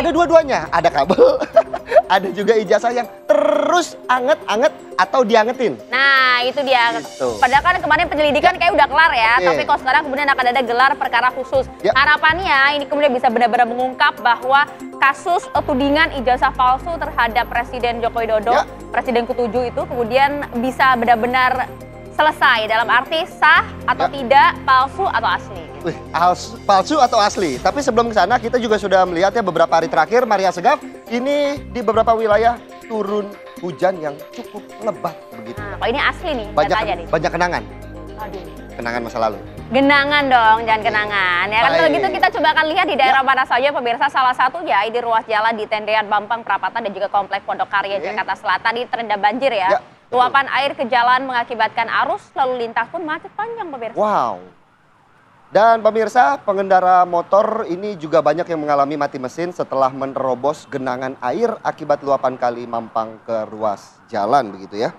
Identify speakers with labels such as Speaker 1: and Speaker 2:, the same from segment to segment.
Speaker 1: Ada dua-duanya, ada kabel, ada juga ijazah yang terus anget-anget atau diangetin.
Speaker 2: Nah, itu dia.
Speaker 1: Gitu.
Speaker 2: Padahal kan kemarin penyelidikan kayak udah kelar ya,
Speaker 1: Iya.
Speaker 2: tapi kok sekarang kemudian akan ada gelar perkara khusus.
Speaker 1: Ya.
Speaker 2: Harapannya ini kemudian bisa benar-benar mengungkap bahwa kasus tudingan ijazah palsu terhadap Presiden Joko Widodo,
Speaker 1: Ya.
Speaker 2: Presiden ke-7 itu kemudian bisa benar-benar selesai dalam arti sah atau
Speaker 1: Ya.
Speaker 2: tidak, palsu atau asli.
Speaker 1: Wih, palsu atau asli? Tapi sebelum ke sana kita juga sudah melihatnya beberapa hari terakhir Maria Segaf ini di beberapa wilayah turun hujan yang cukup lebat begitu.
Speaker 2: Nah, kalau ini asli nih, lihat aja nih.
Speaker 1: Banyak kenangan,
Speaker 2: Aduh.
Speaker 1: kenangan masa lalu.
Speaker 2: Genangan dong, jangan kenangan. Ya kan kalau
Speaker 1: Baik.
Speaker 2: gitu kita coba akan lihat di daerah mana saja pemirsa. Salah satunya di ruas jalan di Tendean Bampang Perapatan dan juga Komplek Pondok Karya Jakarta Selatan ini terendam banjir ya.
Speaker 1: Ya, betul.
Speaker 2: Luapan air ke jalan mengakibatkan arus lalu lintas pun macet panjang pemirsa.
Speaker 1: Wow. Dan pemirsa, pengendara motor ini juga banyak yang mengalami mati mesin setelah menerobos genangan air akibat luapan kali Mampang ke ruas jalan begitu ya.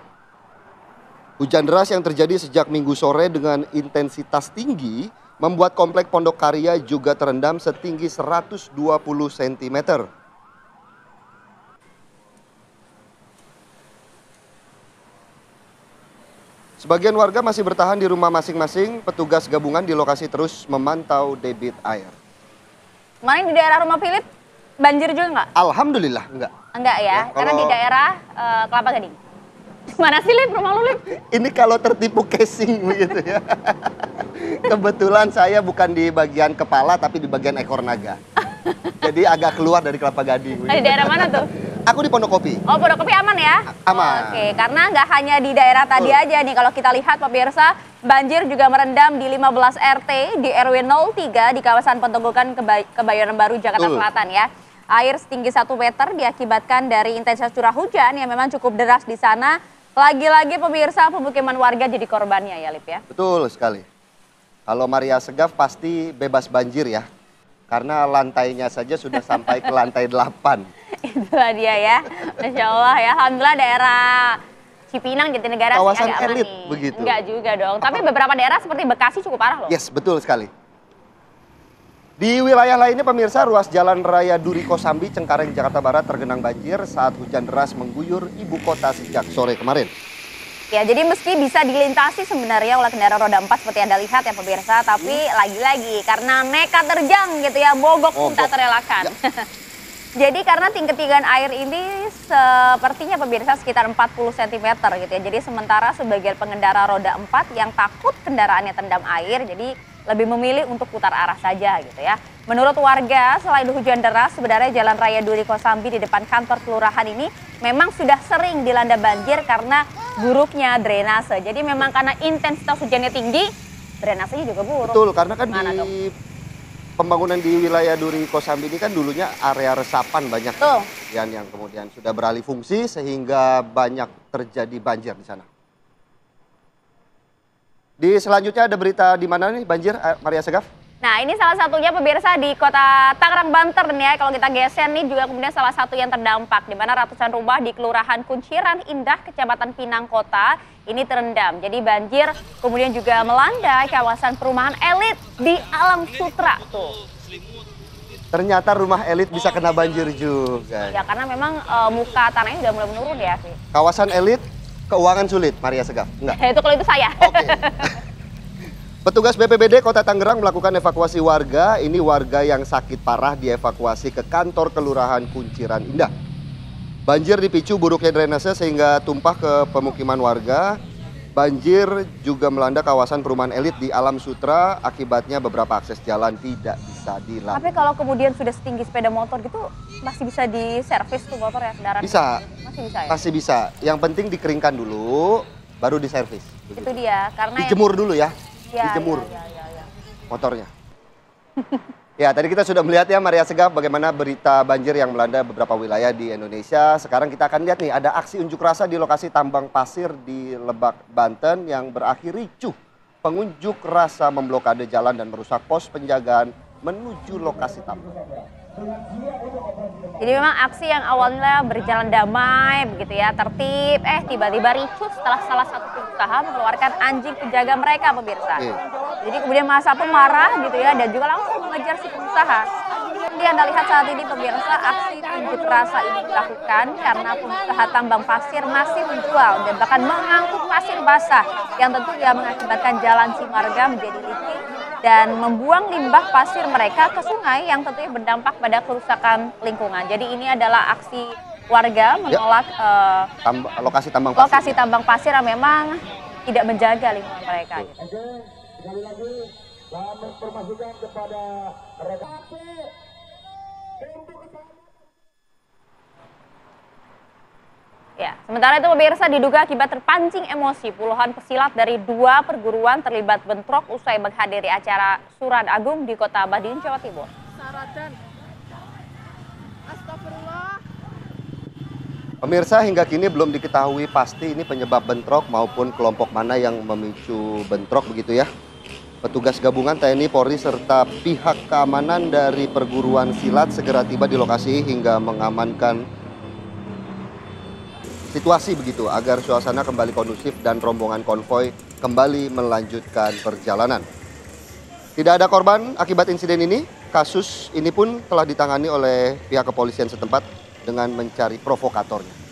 Speaker 1: Hujan deras yang terjadi sejak Minggu sore dengan intensitas tinggi membuat Komplek Pondok Karya juga terendam setinggi 120 cm. Sebagian warga masih bertahan di rumah masing-masing, petugas gabungan di lokasi terus memantau debit air.
Speaker 2: Kemarin di daerah rumah Philip banjir juga nggak?
Speaker 1: Alhamdulillah enggak.
Speaker 2: Enggak ya,
Speaker 1: Ya,
Speaker 2: karena di
Speaker 1: kalau-
Speaker 2: daerah Kelapa Gading. Mana sih Lip, rumah lu Lip?
Speaker 1: Ini kalau tertipu casing begitu ya. Kebetulan saya bukan di bagian kepala tapi di bagian ekor naga. Jadi agak keluar dari Kelapa Gading.
Speaker 2: Di daerah mana tuh?
Speaker 1: Aku di Pondok Kopi.
Speaker 2: Oh, Pondok Kopi aman ya?
Speaker 1: Aman.
Speaker 2: Oke, karena nggak hanya di daerah tadi
Speaker 1: Betul.
Speaker 2: aja nih. Kalau kita lihat pemirsa, banjir juga merendam di 15 RT di RW 03 di kawasan Pentogokan Kebayoran Baru, Jakarta
Speaker 1: Betul.
Speaker 2: Selatan ya. Air setinggi 1 meter diakibatkan dari intensitas curah hujan yang memang cukup deras di sana. Lagi-lagi pemirsa, pemukiman warga jadi korbannya ya, Lip ya.
Speaker 1: Betul sekali. Kalau Maria Segaf pasti bebas banjir ya. Karena lantainya saja sudah sampai ke lantai 8.
Speaker 2: Itulah dia ya. Masya Allah ya. Alhamdulillah daerah Cipinang, Jatinegara sih
Speaker 1: Kawasan
Speaker 2: agak aman
Speaker 1: elit
Speaker 2: nih.
Speaker 1: begitu.
Speaker 2: Enggak juga dong. Tapi beberapa daerah seperti Bekasi cukup parah loh.
Speaker 1: Yes, betul sekali. Di wilayah lainnya pemirsa, ruas Jalan Raya Duri Kosambi, Cengkareng, Jakarta Barat tergenang banjir saat hujan deras mengguyur ibu kota sejak sore kemarin.
Speaker 2: Ya, jadi meski bisa dilintasi sebenarnya oleh kendaraan roda 4 seperti Anda lihat ya pemirsa, tapi lagi-lagi karena nekat terjang gitu ya, mogok pun tak terelakkan. Jadi karena ketinggian air ini sepertinya pemirsa sekitar 40 cm gitu ya. Jadi sementara sebagian pengendara roda 4 yang takut kendaraannya terendam air, jadi lebih memilih untuk putar arah saja gitu ya. Menurut warga, selain hujan deras, sebenarnya Jalan Raya Duri Kosambi di depan kantor kelurahan ini memang sudah sering dilanda banjir karena buruknya drainase. Jadi memang karena intensitas hujannya tinggi, drainasenya juga buruk.
Speaker 1: Betul, karena kan
Speaker 2: Gimana, Dok?
Speaker 1: di pembangunan di wilayah Duri Kosambi ini kan dulunya area resapan banyak.
Speaker 2: Betul.
Speaker 1: Yang kemudian sudah beralih fungsi sehingga banyak terjadi banjir di sana. Di selanjutnya ada berita di mana nih banjir, Maria Segaf?
Speaker 2: Nah, ini salah satunya pemirsa di kota Tangerang, Banten ya. Kalau kita geser nih juga kemudian salah satu yang terdampak, di mana ratusan rumah di Kelurahan Kunciran Indah, Kecamatan Pinang Kota ini terendam. Jadi banjir kemudian juga melanda kawasan perumahan elit di Alam Sutra tuh.
Speaker 1: Ternyata rumah elit bisa kena banjir juga.
Speaker 2: Ya karena memang muka tanahnya udah mulai menurun ya, Vi.
Speaker 1: Kawasan elit, keuangan sulit, Maria Segaf? Enggak?
Speaker 2: Itu kalau itu saya.
Speaker 1: Oke. Petugas BPBD Kota Tangerang melakukan evakuasi warga. Ini warga yang sakit parah dievakuasi ke kantor Kelurahan Kunciran Indah. Banjir dipicu buruknya drainase sehingga tumpah ke pemukiman warga. Banjir juga melanda kawasan perumahan elit di Alam Sutra. Akibatnya beberapa akses jalan tidak bisa dilalui.
Speaker 2: Tapi kalau kemudian sudah setinggi sepeda motor gitu, masih bisa diservis tuh motor ya, kendaraan?
Speaker 1: Bisa.
Speaker 2: Masih bisa ya?
Speaker 1: Masih bisa. Yang penting dikeringkan dulu, baru diservis.
Speaker 2: Itu dia, karena
Speaker 1: Dijemur dulu ya.
Speaker 2: ya,
Speaker 1: dijemur
Speaker 2: ya.
Speaker 1: motornya. Ya, tadi kita sudah melihat ya Maria Segaf bagaimana berita banjir yang melanda beberapa wilayah di Indonesia. Sekarang kita akan lihat nih ada aksi unjuk rasa di lokasi tambang pasir di Lebak, Banten yang berakhir ricuh. Pengunjuk rasa memblokade jalan dan merusak pos penjagaan menuju lokasi tambang.
Speaker 2: Jadi memang aksi yang awalnya berjalan damai begitu ya, tertib, tiba-tiba ricuh setelah salah satu pengusaha mengeluarkan anjing penjaga mereka pemirsa.
Speaker 1: Iya.
Speaker 2: Jadi kemudian massa pun marah gitu ya dan juga langsung mengejar si pengusaha. Seperti Anda lihat saat ini pemirsa, aksi unjuk rasa ini dilakukan karena pengusaha tambang pasir masih menjual dan bahkan mengangkut pasir basah yang tentunya mengakibatkan jalan Simarga menjadi licin dan membuang limbah pasir mereka ke sungai yang tentunya berdampak pada kerusakan lingkungan. Jadi ini adalah aksi warga menolak
Speaker 1: lokasi tambang pasir
Speaker 2: yang memang tidak menjaga lingkungan mereka. Gitu.
Speaker 3: Sekali lagi saya menginformasikan kepada rekan.
Speaker 2: Ya, sementara itu pemirsa diduga akibat terpancing emosi puluhan pesilat dari 2 perguruan terlibat bentrok usai menghadiri acara Surat Agung di Kota Madiun, Jawa Timur.
Speaker 4: Astagfirullah.
Speaker 1: Pemirsa, hingga kini belum diketahui pasti ini penyebab bentrok maupun kelompok mana yang memicu bentrok begitu ya. Petugas gabungan TNI, Polri, serta pihak keamanan dari perguruan silat segera tiba di lokasi hingga mengamankan situasi begitu agar suasana kembali kondusif dan rombongan konvoi kembali melanjutkan perjalanan. Tidak ada korban akibat insiden ini. Kasus ini pun telah ditangani oleh pihak kepolisian setempat dengan mencari provokatornya.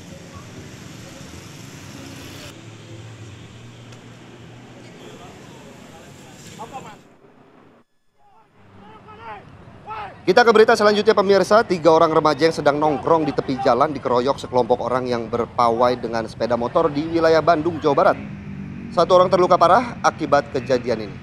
Speaker 1: Kita ke berita selanjutnya pemirsa. 3 orang remaja yang sedang nongkrong di tepi jalan dikeroyok sekelompok orang yang berpawai dengan sepeda motor di wilayah Bandung, Jawa Barat. 1 orang terluka parah akibat kejadian ini.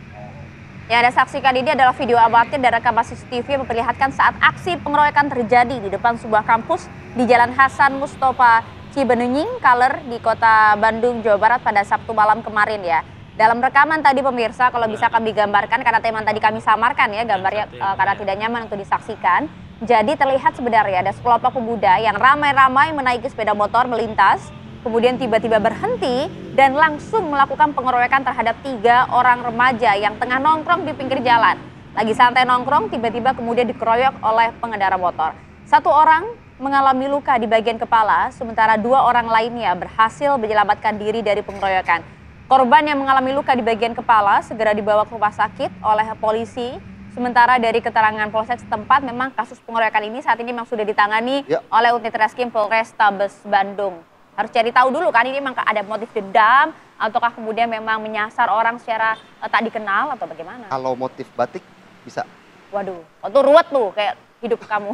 Speaker 2: Yang Anda saksikan ini adalah video amatir dan rekaman CCTV yang memperlihatkan saat aksi pengeroyokan terjadi di depan sebuah kampus di Jalan Hasan Mustofa Cibenunying, Kaler di Kota Bandung, Jawa Barat pada Sabtu malam kemarin ya. Dalam rekaman tadi pemirsa, kalau bisa kami gambarkan karena tema tadi kami samarkan ya gambarnya karena tidak nyaman untuk disaksikan. Jadi terlihat sebenarnya ada sekelompok pemuda yang ramai-ramai menaiki sepeda motor melintas, kemudian tiba-tiba berhenti dan langsung melakukan pengeroyokan terhadap 3 orang remaja yang tengah nongkrong di pinggir jalan. Lagi santai nongkrong, tiba-tiba kemudian dikeroyok oleh pengendara motor. 1 orang mengalami luka di bagian kepala, sementara 2 orang lainnya berhasil menyelamatkan diri dari pengeroyokan. Korban yang mengalami luka di bagian kepala segera dibawa ke rumah sakit oleh polisi. Sementara dari keterangan Polsek setempat memang kasus pengeroyokan ini saat ini memang sudah ditangani oleh unit Reskrim Polrestabes Bandung. Harus cari tahu dulu kan ini memang ada motif dendam ataukah kemudian memang menyasar orang secara tak dikenal atau bagaimana?
Speaker 1: Kalau motif batik bisa.
Speaker 2: Waduh, itu ruwet tuh kayak hidup kamu.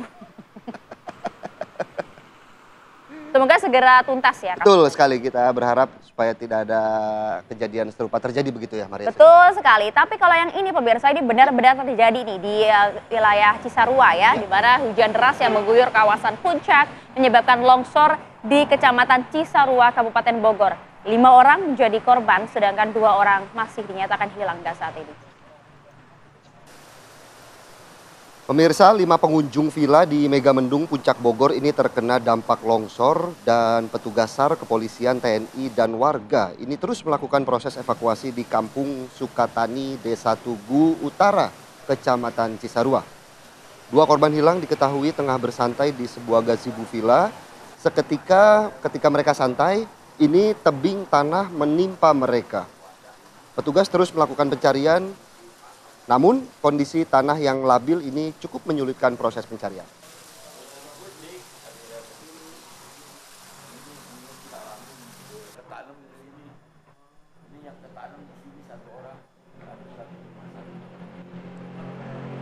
Speaker 2: Semoga segera tuntas ya.
Speaker 1: Betul sekali, kita berharap supaya tidak ada kejadian serupa terjadi begitu ya Maria.
Speaker 2: Betul sekali, tapi kalau yang ini pemirsa ini benar-benar terjadi nih di wilayah Cisarua ya, di mana hujan deras yang mengguyur kawasan Puncak menyebabkan longsor di Kecamatan Cisarua, Kabupaten Bogor. 5 orang menjadi korban, sedangkan 2 orang masih dinyatakan hilang hingga saat ini.
Speaker 1: Pemirsa, 5 pengunjung villa di Megamendung, Puncak Bogor ini terkena dampak longsor dan petugas SAR, kepolisian, TNI, dan warga ini terus melakukan proses evakuasi di Kampung Sukatani, Desa Tugu Utara, Kecamatan Cisarua. 2 korban hilang diketahui tengah bersantai di sebuah gazebo villa. Seketika ketika mereka santai, ini tebing tanah menimpa mereka. Petugas terus melakukan pencarian. Namun kondisi tanah yang labil ini cukup menyulitkan proses pencarian.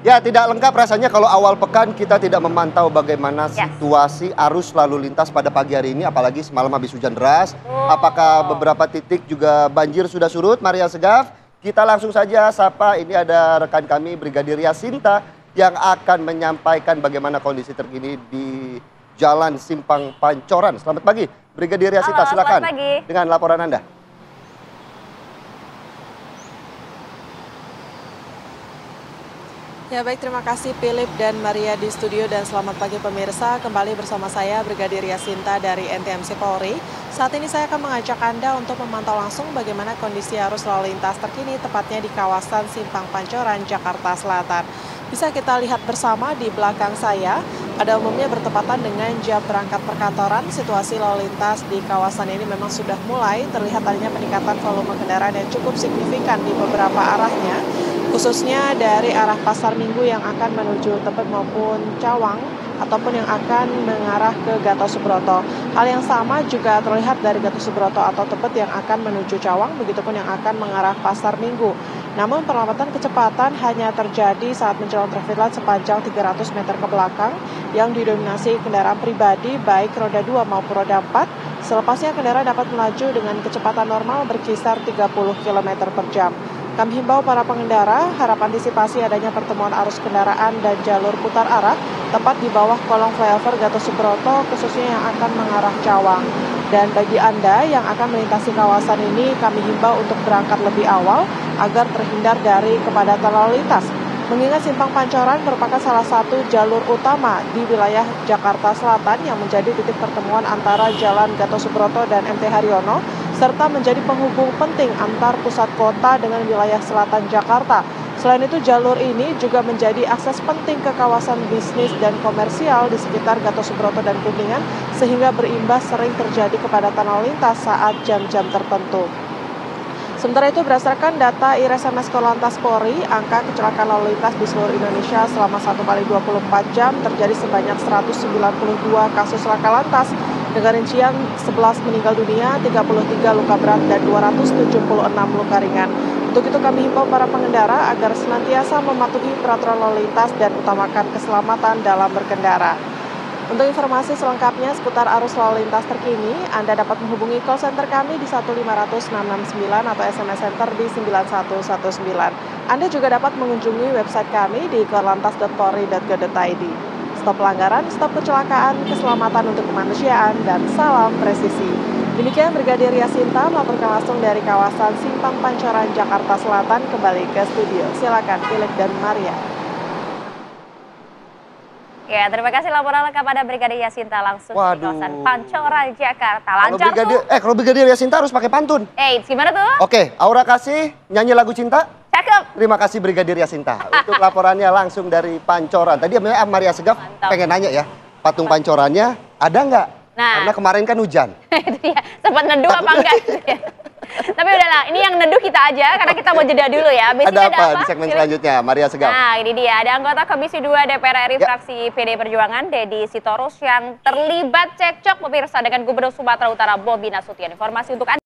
Speaker 1: Ya, tidak lengkap rasanya kalau awal pekan kita tidak memantau bagaimana situasi arus lalu lintas pada pagi hari ini, apalagi semalam habis hujan deras. Apakah beberapa titik juga banjir sudah surut, Maria Segaf? Kita langsung saja sapa, ini ada rekan kami Brigadir Yasinta yang akan menyampaikan bagaimana kondisi terkini di Jalan Simpang Pancoran. Selamat pagi, Brigadir Yasinta, silakan dengan laporan Anda.
Speaker 4: Ya baik, terima kasih Philip dan Maria di studio dan selamat pagi pemirsa. Kembali bersama saya Brigadir Yasinta dari NTMC Polri. Saat ini saya akan mengajak Anda untuk memantau langsung bagaimana kondisi arus lalu lintas terkini tepatnya di kawasan Simpang Pancoran, Jakarta Selatan. Bisa kita lihat bersama di belakang saya, pada umumnya bertepatan dengan jam berangkat perkantoran, situasi lalu lintas di kawasan ini memang sudah mulai terlihat adanya peningkatan volume kendaraan yang cukup signifikan di beberapa arahnya. khususnya dari arah Pasar Minggu yang akan menuju Tebet maupun Cawang, ataupun yang akan mengarah ke Gatot Subroto. Hal yang sama juga terlihat dari Gatot Subroto atau Tebet yang akan menuju Cawang, begitupun yang akan mengarah Pasar Minggu. Namun perlambatan kecepatan hanya terjadi saat menjelang traffic light sepanjang 300 meter ke belakang yang didominasi kendaraan pribadi baik roda 2 maupun roda 4. Selepasnya kendaraan dapat melaju dengan kecepatan normal berkisar 30 km per jam. Kami himbau para pengendara harap antisipasi adanya pertemuan arus kendaraan dan jalur putar arah tepat di bawah kolong flyover Gatot Subroto khususnya yang akan mengarah Cawang. Dan bagi Anda yang akan melintasi kawasan ini kami himbau untuk berangkat lebih awal agar terhindar dari kepadatan lalu lintas. Mengingat Simpang Pancoran merupakan salah satu jalur utama di wilayah Jakarta Selatan yang menjadi titik pertemuan antara Jalan Gatot Subroto dan MT Haryono, serta menjadi penghubung penting antar pusat kota dengan wilayah selatan Jakarta. Selain itu, jalur ini juga menjadi akses penting ke kawasan bisnis dan komersial di sekitar Gatot Subroto dan Kuningan, sehingga berimbas sering terjadi kepadatan lalu lintas saat jam-jam tertentu. Sementara itu, berdasarkan data IRSMS Korlantas Polri, angka kecelakaan lalu lintas di seluruh Indonesia selama 1 kali 24 jam terjadi sebanyak 192 kasus laka lantas, dengan rincian 11 meninggal dunia, 33 luka berat, dan 276 luka ringan. Untuk itu kami himbau para pengendara agar senantiasa mematuhi peraturan lalu lintas dan utamakan keselamatan dalam berkendara. Untuk informasi selengkapnya seputar arus lalu lintas terkini, Anda dapat menghubungi call center kami di 1500669 atau SMS Center di 9119. Anda juga dapat mengunjungi website kami di korlantas.polri.go.id. Stop pelanggaran, stop kecelakaan, keselamatan untuk kemanusiaan, dan salam presisi. Demikian Brigadir Yasinta melaporkan langsung dari kawasan Simpang Pancoran, Jakarta Selatan. Kembali ke studio. Silakan Philip dan Maria.
Speaker 2: Ya, terima kasih laporan lengkap pada Brigadir Yasinta langsung di kawasan Pancoran, Jakarta. Lancar tuh.
Speaker 1: Kalau Brigadir Yasinta harus pakai pantun.
Speaker 2: Gimana tuh?
Speaker 1: Oke, Aura kasih nyanyi lagu cinta.
Speaker 2: Cakep.
Speaker 1: Terima kasih Brigadir Yasinta untuk laporannya langsung dari Pancoran. Tadi Maria Segaf pengen nanya ya, patung Pancorannya ada nggak?
Speaker 2: Nah,
Speaker 1: karena kemarin kan hujan.
Speaker 2: Itu dia, sempat neduh apa enggak? Tapi udahlah, ini yang neduh kita aja karena kita mau jeda dulu ya.
Speaker 1: Ada apa di segmen selanjutnya, Maria Segaf?
Speaker 2: Nah, ini dia, ada anggota Komisi 2 DPR RI fraksi PD Perjuangan, Deddy Sitorus, yang terlibat cekcok pemirsa dengan Gubernur Sumatera Utara Bobi Nasution. Informasi untuk Anda.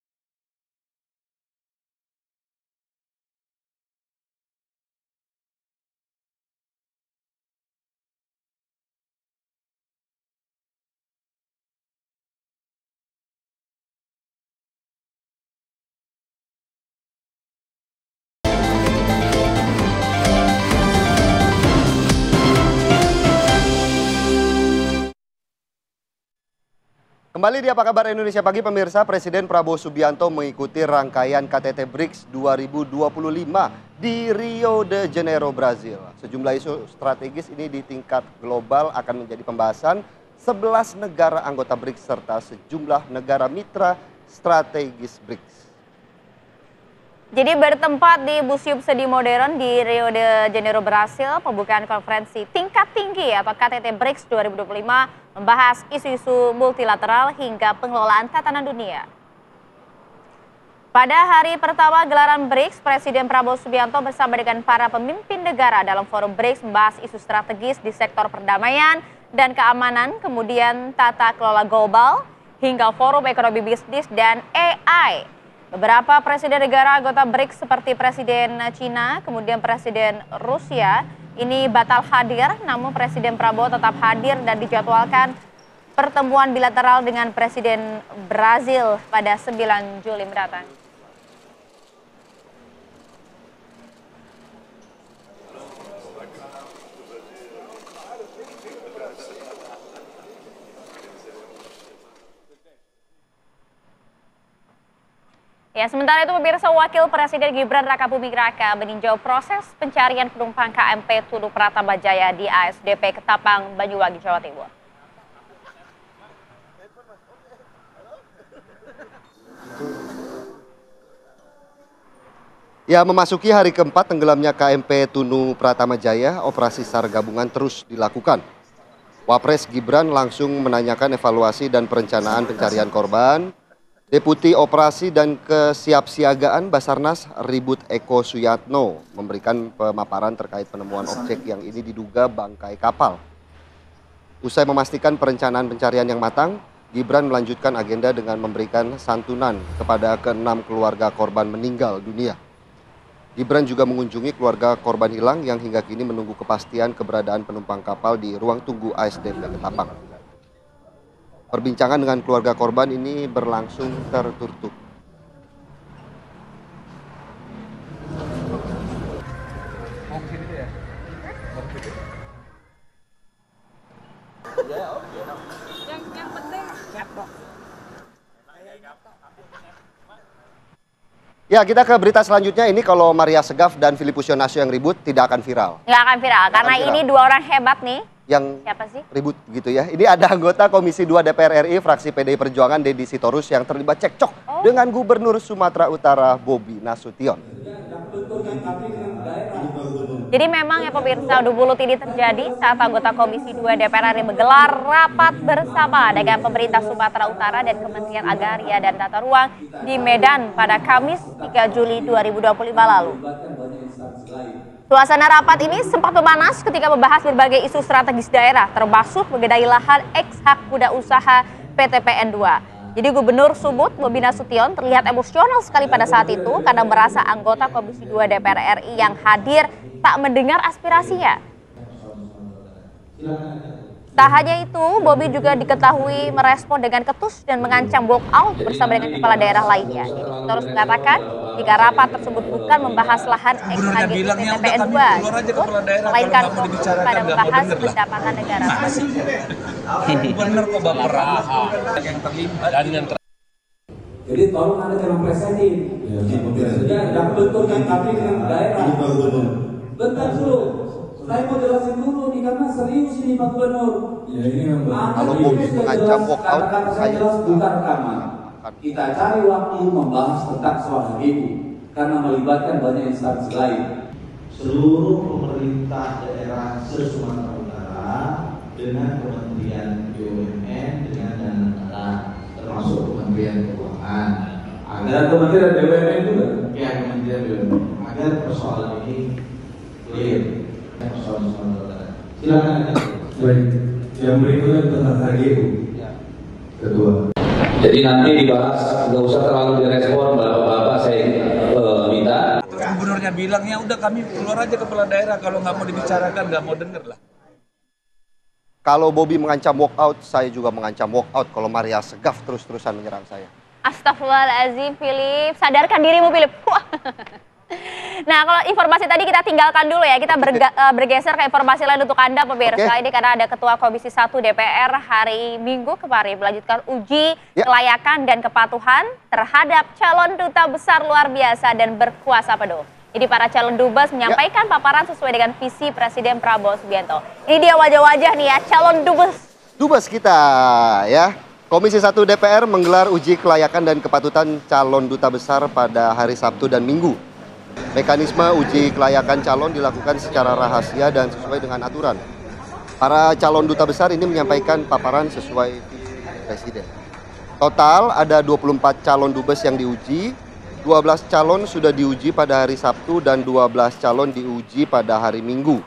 Speaker 1: Kembali di Apa Kabar Indonesia Pagi pemirsa, Presiden Prabowo Subianto mengikuti rangkaian KTT BRICS 2025 di Rio de Janeiro, Brazil. Sejumlah isu strategis ini di tingkat global akan menjadi pembahasan 11 negara anggota BRICS serta sejumlah negara mitra strategis BRICS.
Speaker 2: Jadi bertempat di Museum Seni Modern di Rio de Janeiro, Brasil, pembukaan konferensi tingkat tinggi atau KTT BRICS 2025 membahas isu-isu multilateral hingga pengelolaan tatanan dunia. Pada hari pertama gelaran BRICS, Presiden Prabowo Subianto bersama dengan para pemimpin negara dalam forum BRICS membahas isu strategis di sektor perdamaian dan keamanan, kemudian tata kelola global, hingga forum ekonomi bisnis dan AI. Beberapa presiden negara anggota BRICS seperti Presiden Cina, kemudian Presiden Rusia, ini batal hadir, namun Presiden Prabowo tetap hadir dan dijadwalkan pertemuan bilateral dengan Presiden Brazil pada 9 Juli mendatang. Ya, sementara itu pemirsa, Wakil Presiden Gibran Rakabuming Raka meninjau proses pencarian penumpang KMP Tunu Pratama Jaya di ASDP Ketapang, Banyuwangi, Jawa Timur.
Speaker 1: Ya, memasuki hari keempat tenggelamnya KMP Tunu Pratama Jaya, operasi SAR gabungan terus dilakukan. Wapres Gibran langsung menanyakan evaluasi dan perencanaan pencarian korban. Deputi Operasi dan Kesiapsiagaan Basarnas Ribut Eko Suyatno memberikan pemaparan terkait penemuan objek yang ini diduga bangkai kapal. Usai memastikan perencanaan pencarian yang matang, Gibran melanjutkan agenda dengan memberikan santunan kepada ke-6 keluarga korban meninggal dunia. Gibran juga mengunjungi keluarga korban hilang yang hingga kini menunggu kepastian keberadaan penumpang kapal di ruang tunggu ASDP Ketapang. Perbincangan dengan keluarga korban ini berlangsung tertutup. Ya, kita ke berita selanjutnya. Ini kalau Maria Segaf dan Filipus Yonasio yang ribut tidak akan viral.
Speaker 2: Nggak akan viral, karena ini dua orang hebat nih.
Speaker 1: Yang
Speaker 2: siapa sih?
Speaker 1: Ribut gitu ya. Ini ada anggota Komisi 2 DPR RI fraksi PDI Perjuangan Deddy Sitorus yang terlibat cekcok dengan Gubernur Sumatera Utara Bobi Nasution.
Speaker 2: Jadi memang ya pemirsa, adu mulut ini terjadi saat anggota Komisi 2 DPR RI menggelar rapat bersama dengan pemerintah Sumatera Utara dan Kementerian Agraria dan Tata Ruang di Medan pada Kamis 3 Juli 2025 lalu. Suasana rapat ini sempat memanas ketika membahas berbagai isu strategis daerah, termasuk mengenai lahan ex-hak guna usaha PT PN 2. Jadi Gubernur Sumut Bobi Nasution terlihat emosional sekali pada saat itu karena merasa anggota Komisi 2 DPR RI yang hadir tak mendengar aspirasinya. Tak hanya itu, Bobi juga diketahui merespon dengan ketus dan mengancam walk out bersama dengan kepala daerah lainnya. Jadi terus mengatakan jika rapat tersebut bukan membahas lahan ex-HG PN 2, melainkan fokus pada membahas pendapatan negara.
Speaker 5: Benar kok Bapak yang terlibat dengan.
Speaker 3: Jadi tolong Anda jangan presetin. Yang betul yang kami dengan daerah. Bentar dulu. Saya mau jelasin dulu nih karena serius ini Pak Gubernur. Ya ini
Speaker 1: kalau Bobi mengancam walk out, saya
Speaker 3: bukan rekaman. Kita cari waktu membahas tentang soal itu karena melibatkan banyak instansi lain.
Speaker 6: Seluruh pemerintah daerah se-Sumatera Utara dengan Kementerian BUMN dengan dana negara termasuk Kementerian Keuangan.
Speaker 3: Ada Kementerian BUMN juga.
Speaker 6: Ya, Kementerian BUMN agar persoalan ini clear. Persoalan Sumatera Utara. Silakan.
Speaker 3: Baik. Yang berikutnya tentang HGU. Ketua.
Speaker 7: Jadi nanti dibahas, nggak usah terlalu direspon, bapak-bapak saya minta.
Speaker 5: Terus gubernurnya bilang ya udah kami keluar aja kepala daerah, kalau nggak mau dibicarakan nggak mau denger lah.
Speaker 1: Kalau Bobi mengancam walk out, saya juga mengancam walk out kalau Maria Segaf terus-terusan menyerang saya.
Speaker 2: Astagfirullahaladzim, Philip. Sadarkan dirimu, Philip. Nah, kalau informasi tadi kita tinggalkan dulu ya. Kita bergeser ke informasi lain untuk Anda pemirsa. Ini karena ada Ketua Komisi 1 DPR hari Minggu kemarin melanjutkan uji kelayakan dan kepatuhan terhadap calon duta besar luar biasa dan berkuasa penuh. Jadi para calon dubes menyampaikan paparan sesuai dengan visi Presiden Prabowo Subianto. Ini dia wajah-wajah nih ya, calon dubes.
Speaker 1: Dubes kita ya. Komisi 1 DPR menggelar uji kelayakan dan kepatutan calon duta besar pada hari Sabtu dan Minggu. Mekanisme uji kelayakan calon dilakukan secara rahasia dan sesuai dengan aturan. Para calon duta besar ini menyampaikan paparan sesuai visi Presiden. Total ada 24 calon dubes yang diuji, 12 calon sudah diuji pada hari Sabtu dan 12 calon diuji pada hari Minggu.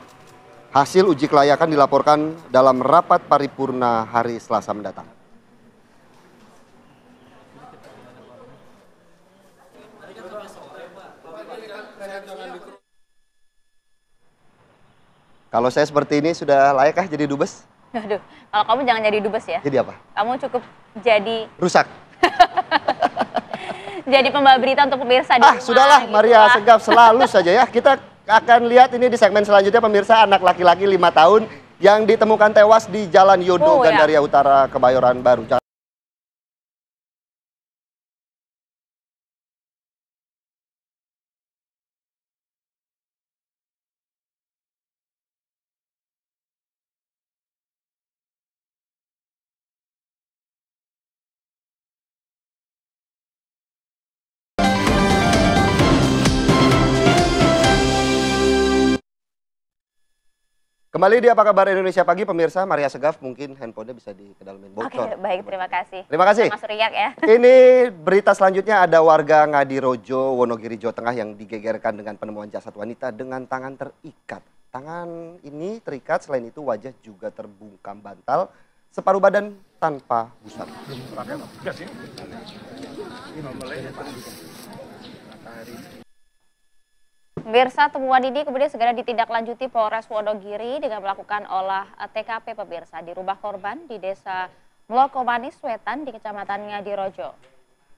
Speaker 1: Hasil uji kelayakan dilaporkan dalam rapat paripurna hari Selasa mendatang. Kalau saya seperti ini sudah layakkah jadi dubes?
Speaker 2: Aduh, kalau kamu jangan jadi dubes ya.
Speaker 1: Jadi apa?
Speaker 2: Kamu cukup jadi
Speaker 1: rusak.
Speaker 2: Jadi pembawa berita untuk pemirsa di rumah.
Speaker 1: Sudahlah, Maria Segaf selalu saja ya. Kita akan lihat ini di segmen selanjutnya pemirsa, anak laki-laki 5 tahun yang ditemukan tewas di Jalan Yodo, Gandaria Utara, Kebayoran Baru. Kembali di Apa Kabar Indonesia Pagi, pemirsa. Maria Segaf, mungkin handphonenya bisa dikedalamin bocor.
Speaker 2: Oke, baik, terima kasih.
Speaker 1: Terima kasih.
Speaker 2: Mas Riak ya.
Speaker 1: Ini berita selanjutnya, ada warga Ngadirojo, Wonogiri, Jawa Tengah yang digegerkan dengan penemuan jasad wanita dengan tangan terikat. Tangan ini terikat, selain itu wajah juga terbungkam bantal, separuh badan tanpa busana.
Speaker 2: Pemirsa, temuan ini kemudian segera ditindaklanjuti Polres Wonogiri dengan melakukan olah TKP pemirsa di rumah korban di Desa Mlokomanis Wetan di Kecamatan Ngadirojo.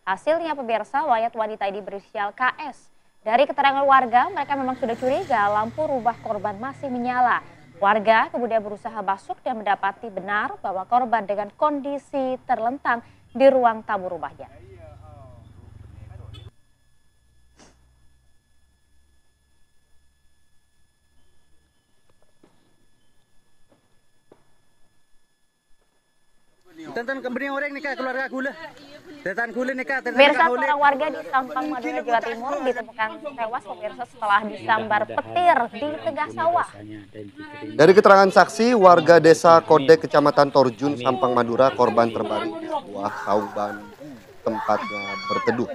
Speaker 2: Hasilnya pemirsa, mayat wanita ini berinisial KS. Dari keterangan warga, mereka memang sudah curiga lampu rumah korban masih menyala. Warga kemudian berusaha masuk dan mendapati benar bahwa korban dengan kondisi terlentang di ruang tamu rumahnya.
Speaker 8: Tentang kemudian orang nikah keluarga gula. Tentang gula nikah.
Speaker 2: Pemirsa, seorang warga di Sampang, Madura, Jawa Timur ditemukan tewas pemirsa setelah disambar petir di tengah sawah.
Speaker 1: Dari keterangan saksi, warga desa Kodek, Kecamatan Torjun, Sampang, Madura, korban terbaring di sebuah saung bambu tempatnya berteduh.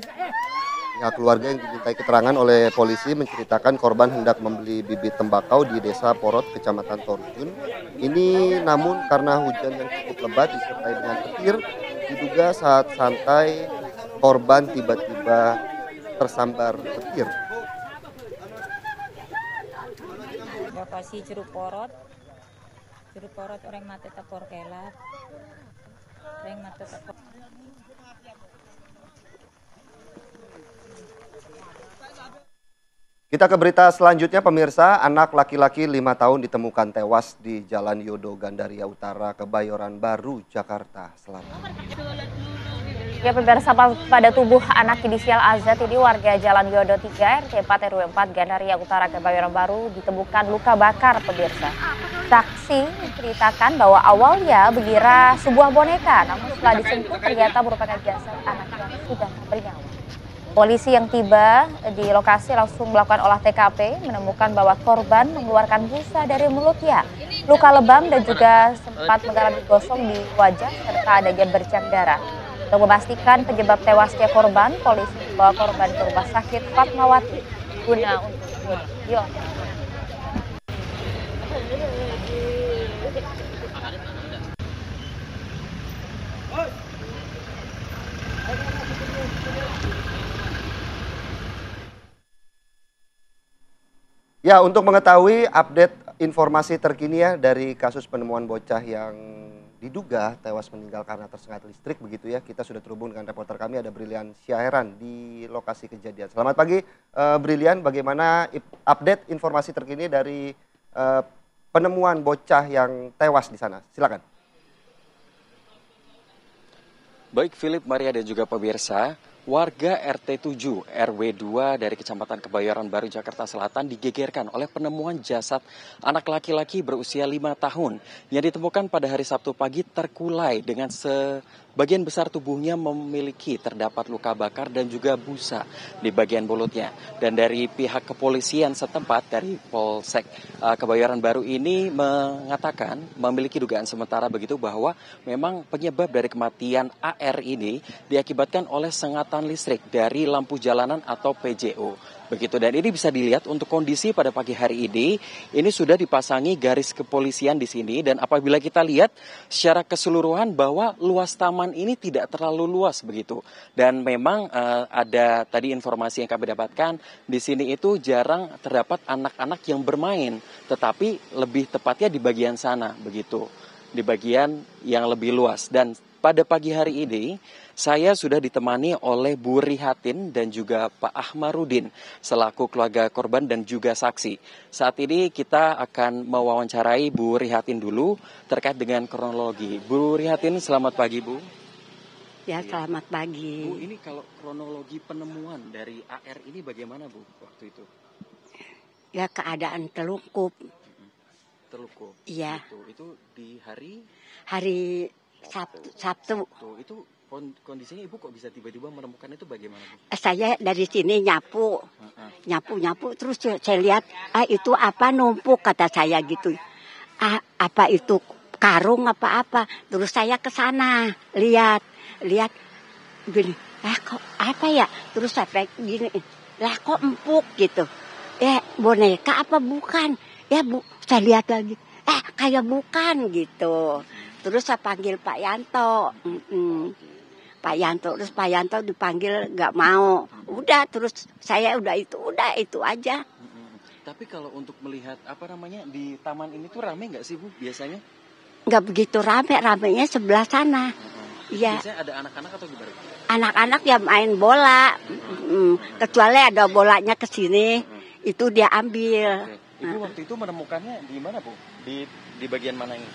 Speaker 1: Pihak keluarga yang dimintai keterangan oleh polisi menceritakan korban hendak membeli bibit tembakau di desa Porot, Kecamatan Torjun. Ini namun karena hujan yang cukup lebat disertai dengan petir, diduga saat santai korban tiba-tiba tersambar petir.
Speaker 9: Lokasi Curug Porot orang mati tekor kelat, orang mati tekor.
Speaker 1: Kita ke berita selanjutnya, pemirsa. Anak laki-laki 5 tahun ditemukan tewas di Jalan Yodo Gandaria Utara, Kebayoran Baru, Jakarta Selatan.
Speaker 2: Ya pemirsa, pada tubuh anak inisial AZ ini warga Jalan Yodo 3 RT 4 RW 4 Gandaria Utara, Kebayoran Baru ditemukan luka bakar pemirsa. Saksi menceritakan bahwa awalnya mengira sebuah boneka, namun setelah disentuh ternyata merupakan jasad anak yang sudah bernyawa. Polisi yang tiba di lokasi langsung melakukan olah TKP, menemukan bahwa korban mengeluarkan busa dari mulutnya, luka lebam dan juga sempat mengalami gosong di wajah serta adanya bercak darah. Untuk memastikan penyebab tewasnya korban, polisi membawa korban ke rumah sakit Fatmawati guna untuk diolah.
Speaker 1: Ya, untuk mengetahui update informasi terkini ya dari kasus penemuan bocah yang diduga tewas meninggal karena tersengat listrik begitu ya, kita sudah terhubung dengan reporter kami, ada Brilian Syaheran di lokasi kejadian. Selamat pagi Brilian, bagaimana update informasi terkini dari penemuan bocah yang tewas di sana? Silakan.
Speaker 10: Baik Philip, Maria dan juga pemirsa, warga RT 7 RW 2 dari Kecamatan Kebayoran Baru, Jakarta Selatan digegerkan oleh penemuan jasad anak laki-laki berusia 5 tahun yang ditemukan pada hari Sabtu pagi terkulai dengan sebagian besar tubuhnya memiliki terdapat luka bakar dan juga busa di bagian mulutnya. Dan dari pihak kepolisian setempat dari Polsek Kebayoran Baru ini mengatakan memiliki dugaan sementara begitu bahwa memang penyebab dari kematian AR ini diakibatkan oleh sengatan listrik dari lampu jalanan atau PJO. Begitu, dan ini bisa dilihat untuk kondisi pada pagi hari ini sudah dipasangi garis kepolisian di sini, dan apabila kita lihat secara keseluruhan bahwa luas taman ini tidak terlalu luas begitu. Dan memang ada tadi informasi yang kami dapatkan di sini itu jarang terdapat anak-anak yang bermain, tetapi lebih tepatnya di bagian sana begitu, di bagian yang lebih luas. Dan pada pagi hari ini saya sudah ditemani oleh Bu Rihatin dan juga Pak Ahmarudin selaku keluarga korban dan juga saksi. Saat ini kita akan mewawancarai Bu Rihatin dulu terkait dengan kronologi. Bu Rihatin, selamat pagi Bu.
Speaker 11: Ya, selamat pagi.
Speaker 10: Bu, ini kalau kronologi penemuan dari AR ini bagaimana Bu waktu itu?
Speaker 11: Ya, keadaan terlukup.
Speaker 10: Terlukup?
Speaker 11: Iya.
Speaker 10: Itu di hari?
Speaker 11: Hari Sabtu.
Speaker 10: Itu kondisinya Ibu kok bisa tiba-tiba menemukan itu bagaimana Bu?
Speaker 11: Saya dari sini nyapu terus saya lihat itu apa numpuk kata saya gitu. apa itu karung apa-apa. Terus saya ke sana lihat gini, kok apa ya? Terus saya gini, lah kok empuk gitu. Boneka apa bukan? Ya Bu, saya lihat lagi. Kayak bukan gitu. Terus saya panggil Pak Yanto. Pak Yanto, terus Pak Yanto dipanggil nggak mau. Udah, terus saya udah itu aja.
Speaker 10: Tapi kalau untuk melihat di taman ini tuh rame nggak sih Bu biasanya?
Speaker 11: Nggak begitu ramenya sebelah sana. Iya.
Speaker 10: Biasanya ada anak-anak atau gimana?
Speaker 11: Anak-anak ya main bola. Kecuali ada bolanya ke sini, itu dia ambil.
Speaker 10: Ibu waktu itu menemukannya di mana Bu? Di bagian mana ini?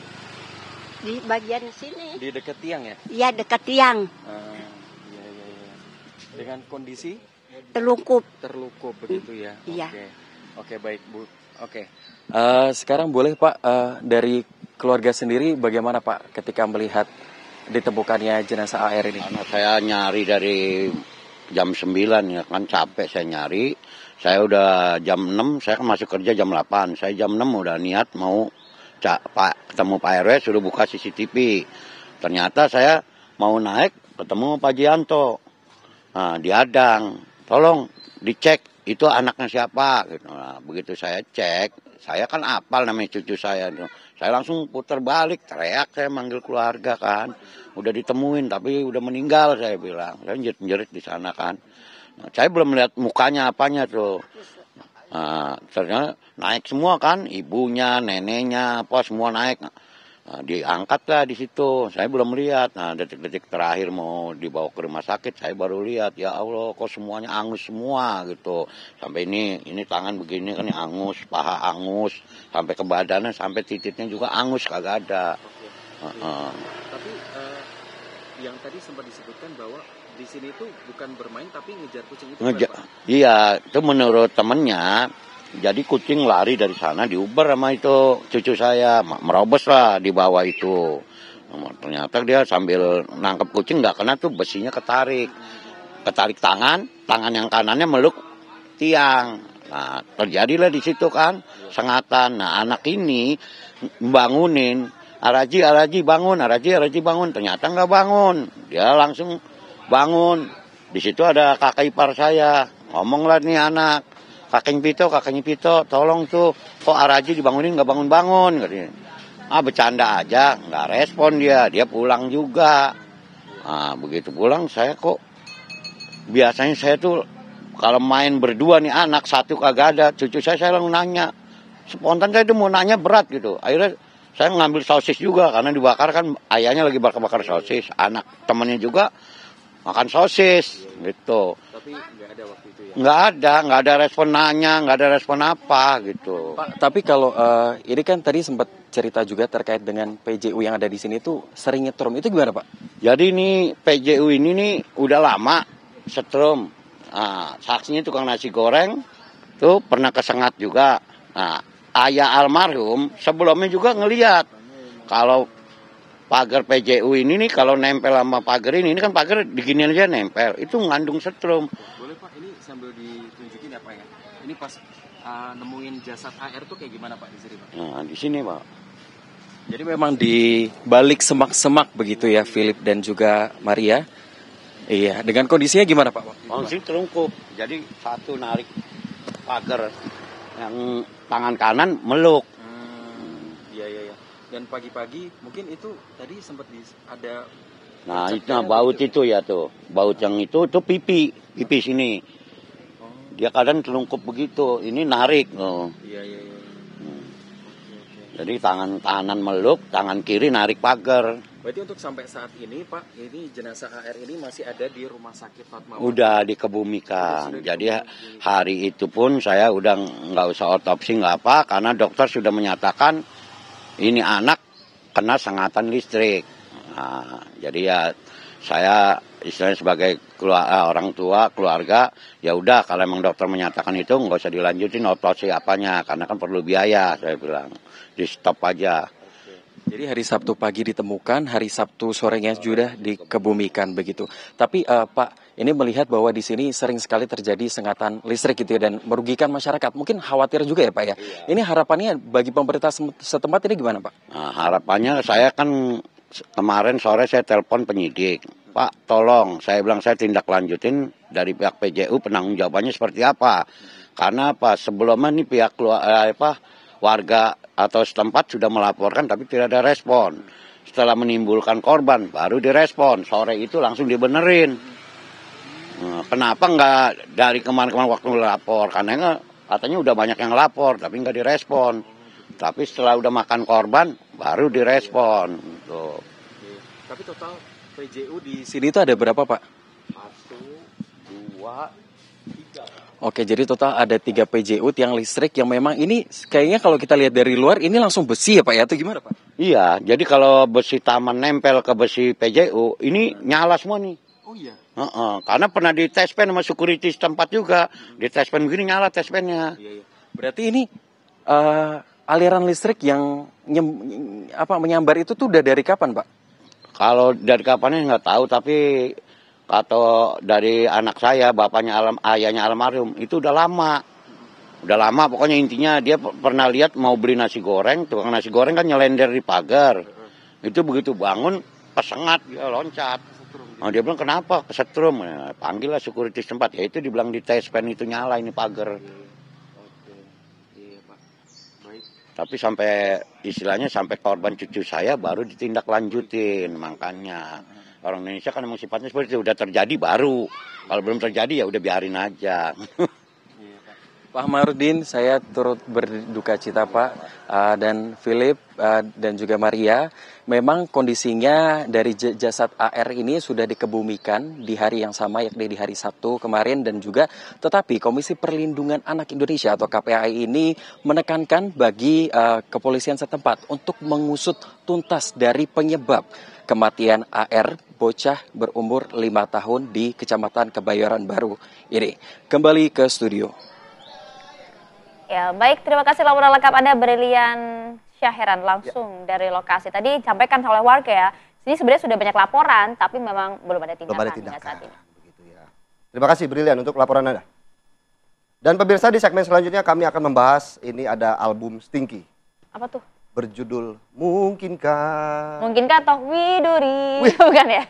Speaker 11: Di bagian sini.
Speaker 10: Di dekat tiang ya?
Speaker 11: Iya, dekat tiang.
Speaker 10: Iya. Dengan kondisi?
Speaker 11: Terlukup
Speaker 10: begitu ya?
Speaker 11: Iya.
Speaker 10: Oke, baik Bu. Oke. Sekarang boleh Pak, dari keluarga sendiri bagaimana Pak ketika melihat ditemukannya jenazah AR ini?
Speaker 12: Karena saya nyari dari jam 9 ya kan, capek saya nyari. Saya udah jam 6, saya kan masuk kerja jam 8. Saya jam 6 udah niat mau ketemu Pak RW, suruh buka CCTV. Ternyata saya mau naik ketemu Pak Jianto. Nah, diadang. Tolong dicek itu anaknya siapa gitu. Nah, begitu saya cek, saya kan apal namanya cucu saya. Saya langsung putar balik, teriak, saya manggil keluarga kan. Udah ditemuin tapi udah meninggal saya bilang. Saya jerit-jerit di sana kan. Nah, saya belum melihat mukanya apanya tuh. Nah, ternyata naik semua kan, ibunya, neneknya, apa semua naik. Nah, diangkat lah di situ. Saya belum lihat. Nah, detik-detik terakhir mau dibawa ke rumah sakit, saya baru lihat. Ya Allah, kok semuanya angus semua gitu. Sampai ini tangan begini kan angus, paha angus, sampai ke badannya, sampai titiknya juga angus, kagak ada.
Speaker 10: Tapi yang tadi sempat disebutkan bahwa di sini tuh bukan bermain tapi ngejar kucing itu.
Speaker 12: Iya, itu menurut temennya. Jadi kucing lari dari sana diuber sama itu cucu saya, merobos lah di bawah itu. Ternyata dia sambil nangkep kucing nggak kena tuh, besinya ketarik tangan yang kanannya meluk tiang. Nah, terjadilah di situ kan sengatan. Nah, anak ini bangunin, Araji bangun. Ternyata nggak bangun, dia langsung bangun. Di situ ada kakak ipar saya, ngomonglah nih anak. Kakaknya Pito, tolong tuh, kok Araji dibangunin nggak bangun-bangun, katanya. Bercanda aja, nggak respon dia pulang juga. Begitu pulang saya kok, biasanya saya tuh kalau main berdua nih anak, satu kagak ada, cucu saya langsung nanya. Spontan saya tuh mau nanya berat gitu, akhirnya saya ngambil sosis juga, karena dibakar kan, ayahnya lagi bakar-bakar sosis, anak temennya juga makan sosis, gitu.
Speaker 10: Tapi nggak ada waktu itu ya?
Speaker 12: Nggak ada respon nanya, nggak ada respon apa gitu.
Speaker 10: Pak, tapi kalau ini kan tadi sempat cerita juga terkait dengan PJU yang ada di sini tuh sering nyetrum, itu gimana Pak?
Speaker 12: Jadi ini PJU ini nih udah lama setrum. Nah, saksinya tukang nasi goreng tuh pernah kesengat juga. Nah, ayah almarhum sebelumnya juga ngelihat kalau pagar PJU ini nih kalau nempel sama pagar ini kan pagar diginian aja nempel, itu ngandung setrum.
Speaker 10: Boleh Pak, ini sambil ditunjukin apa ya? Ini pas nemuin jasad AR tuh kayak gimana Pak di sini Pak?
Speaker 12: Nah, di sini Pak.
Speaker 10: Jadi memang di balik semak-semak begitu ya Philip dan juga Maria. Iya, dengan kondisinya gimana Pak?
Speaker 12: Kondisi terungkup. Jadi satu narik pagar yang tangan kanan meluk.
Speaker 10: Iya. Dan pagi-pagi mungkin itu tadi sempat ada.
Speaker 12: Nah, itu baut itu ya tuh. Baut yang itu pipi sini. Dia kadang terungkup begitu. Ini narik.
Speaker 10: Iya.
Speaker 12: Jadi tangan kanan meluk, tangan kiri narik pagar.
Speaker 10: Berarti untuk sampai saat ini Pak, ini jenazah AR ini masih ada di Rumah Sakit Fatmawati.
Speaker 12: Udah dikebumikan. Jadi hari itu pun saya udah nggak usah otopsi nggak apa, karena dokter sudah menyatakan ini anak kena sengatan listrik. Nah, jadi ya saya istilahnya sebagai orang tua, keluarga, ya udah kalau emang dokter menyatakan itu nggak usah dilanjutin otopsi apanya, karena kan perlu biaya, saya bilang. Di stop aja.
Speaker 10: Jadi hari Sabtu pagi ditemukan, hari Sabtu sorenya sudah dikebumikan begitu. Tapi Pak, ini melihat bahwa di sini sering sekali terjadi sengatan listrik gitu ya dan merugikan masyarakat. Mungkin khawatir juga ya Pak ya. Ini harapannya bagi pemerintah setempat ini gimana Pak?
Speaker 12: Nah, harapannya saya kan kemarin sore saya telepon penyidik. Pak, tolong, saya bilang saya tindak lanjutin dari pihak PJU penanggung jawabannya seperti apa. Karena apa? Sebelumnya nih pihak warga atau setempat sudah melaporkan tapi tidak ada respon. Setelah menimbulkan korban baru direspon. Sore itu langsung dibenerin. Nah, kenapa nggak dari kemarin-kemarin waktu lapor? Karena katanya udah banyak yang lapor tapi nggak direspon. Tapi setelah udah makan korban baru direspon. Tuh.
Speaker 10: Tapi total PJU di sini itu ada berapa Pak?
Speaker 12: 1, 2, 3.
Speaker 10: Oke, jadi total ada 3 PJU tiang listrik yang memang ini kayaknya kalau kita lihat dari luar ini langsung besi ya Pak ya, atau gimana Pak?
Speaker 12: Iya, jadi kalau besi taman nempel ke besi PJU ini nyala semua nih.
Speaker 10: Oh iya?
Speaker 12: Karena pernah di tespen sama security setempat juga. Di tespen begini nyala tespennya.
Speaker 10: Iya. Berarti ini aliran listrik yang menyambar itu tuh udah dari kapan Pak?
Speaker 12: Kalau dari kapannya nggak tahu, tapi atau dari anak saya, ayahnya almarhum, itu udah lama. Udah lama, pokoknya intinya dia pernah lihat mau beli nasi goreng, tukang nasi goreng kan nyelender di pagar. Itu begitu bangun, pesengat, dia loncat. Nah, dia bilang kenapa? Kesetrum. Nah, panggil lah security setempat, ya itu dibilang di tespen itu nyala ini pagar. Tapi sampai istilahnya sampai korban cucu saya baru ditindaklanjutin, makanya. Orang Indonesia kan memang sifatnya seperti itu, udah terjadi baru. Kalau belum terjadi ya udah biarin aja.
Speaker 10: Pak Hamarudin, saya turut berduka cita Pak, dan Philip dan juga Maria. Memang kondisinya dari jasad AR ini sudah dikebumikan di hari yang sama, yakni di hari Sabtu kemarin, dan juga tetapi Komisi Perlindungan Anak Indonesia atau KPAI ini menekankan bagi kepolisian setempat untuk mengusut tuntas dari penyebab kematian AR, bocah berumur 5 tahun di Kecamatan Kebayoran Baru ini. Kembali ke studio.
Speaker 2: Ya, baik, terima kasih laporan lengkap Anda, Brilian Syaheran, langsung dari lokasi. Tadi disampaikan oleh warga ya, sini sebenarnya sudah banyak laporan, tapi memang belum ada tindakan hingga saat ini.
Speaker 1: Begitu ya. Terima kasih Brilian untuk laporan Anda. Dan pemirsa, di segmen selanjutnya kami akan membahas, ini ada album Stinky.
Speaker 2: Apa tuh?
Speaker 1: Berjudul Mungkinkah.
Speaker 2: Mungkinkah toh Widuri? Bukan ya?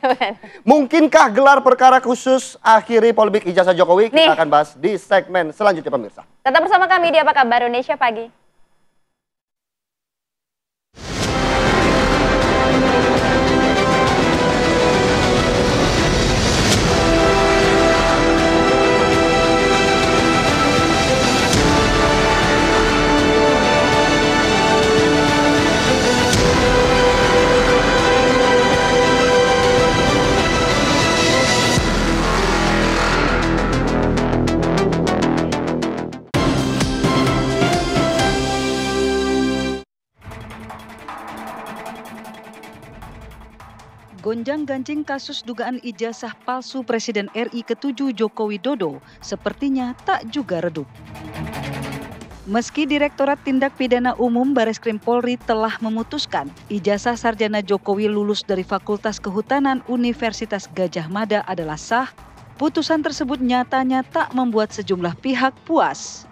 Speaker 1: Mungkinkah gelar perkara khusus akhiri polemik ijazah Jokowi? Kita akan bahas di segmen selanjutnya pemirsa.
Speaker 2: Tetap bersama kami di Apa Kabar Indonesia Pagi.
Speaker 13: Gonjang-ganjing kasus dugaan ijazah palsu Presiden RI ke-7 Joko Widodo sepertinya tak juga redup. Meski Direktorat Tindak Pidana Umum Bareskrim Polri telah memutuskan ijazah sarjana Jokowi lulus dari Fakultas Kehutanan Universitas Gadjah Mada adalah sah, putusan tersebut nyatanya tak membuat sejumlah pihak puas.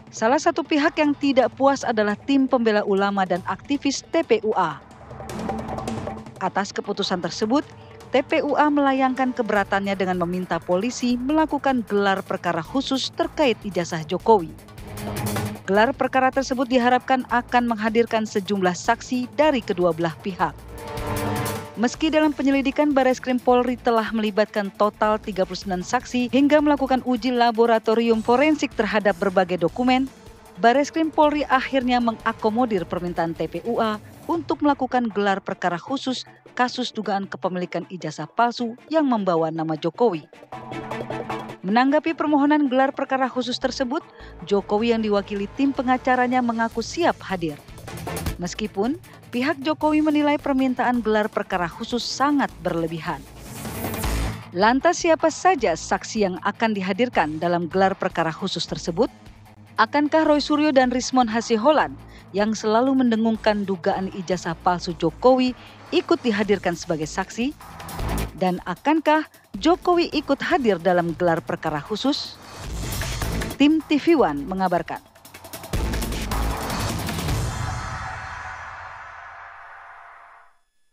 Speaker 13: Salah satu pihak yang tidak puas adalah tim pembela ulama dan aktivis TPUA. Atas keputusan tersebut, TPUA melayangkan keberatannya dengan meminta polisi melakukan gelar perkara khusus terkait ijazah Jokowi. Gelar perkara tersebut diharapkan akan menghadirkan sejumlah saksi dari kedua belah pihak. Meski dalam penyelidikan Bareskrim Polri telah melibatkan total 39 saksi hingga melakukan uji laboratorium forensik terhadap berbagai dokumen, Bareskrim Polri akhirnya mengakomodir permintaan TPUA untuk melakukan gelar perkara khusus kasus dugaan kepemilikan ijazah palsu yang membawa nama Jokowi. Menanggapi permohonan gelar perkara khusus tersebut, Jokowi yang diwakili tim pengacaranya mengaku siap hadir. Meskipun pihak Jokowi menilai permintaan gelar perkara khusus sangat berlebihan. Lantas siapa saja saksi yang akan dihadirkan dalam gelar perkara khusus tersebut? Akankah Roy Suryo dan Rismon Hasiholan yang selalu mendengungkan dugaan ijazah palsu Jokowi ikut dihadirkan sebagai saksi? Dan akankah Jokowi ikut hadir dalam gelar perkara khusus? Tim TV One mengabarkan.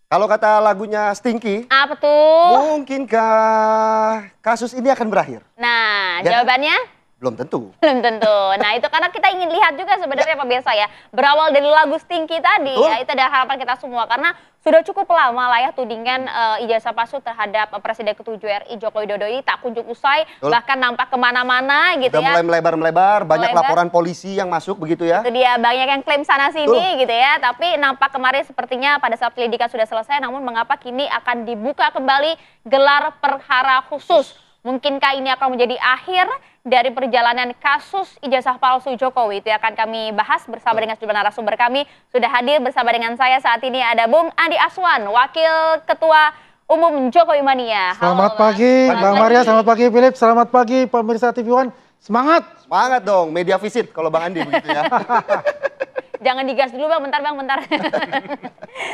Speaker 1: Kalau kata lagunya Stinky,
Speaker 2: apa tuh?
Speaker 1: Mungkinkah kasus ini akan berakhir?
Speaker 2: Nah,
Speaker 1: Ya.
Speaker 2: jawabannya?
Speaker 1: Belum tentu.
Speaker 2: Belum tentu. Nah itu karena kita ingin lihat juga sebenarnya pemirsa ya. Berawal dari lagu Stinky tadi
Speaker 1: Betul.
Speaker 2: ya, itu adalah harapan kita semua. Karena sudah cukup lama lah ya tudingan ijazah palsu terhadap Presiden ke-7 RI Joko Widodo ini tak kunjung usai.
Speaker 1: Betul.
Speaker 2: Bahkan nampak kemana-mana gitu
Speaker 1: Udah
Speaker 2: ya.
Speaker 1: mulai melebar-melebar, banyak
Speaker 2: Melebar.
Speaker 1: laporan polisi yang masuk begitu ya.
Speaker 2: Itu dia, banyak yang klaim sana-sini gitu ya. Tapi nampak kemarin sepertinya pada saat penyelidikan sudah selesai. Namun mengapa kini akan dibuka kembali gelar perkara khusus. Mungkinkah ini akan menjadi akhir dari perjalanan kasus ijazah palsu Jokowi? Itu akan kami bahas bersama dengan sejumlah narasumber kami. Sudah hadir bersama dengan saya saat ini ada Bung Andi Aswan, Wakil Ketua Umum Jokowi Mania.
Speaker 14: Selamat pagi Bang Maria, selamat pagi Philip, selamat pagi pemirsa TV One. Semangat!
Speaker 1: Semangat dong, media visit kalau Bang Andi begitu ya.
Speaker 2: Jangan digas dulu Bang, bentar.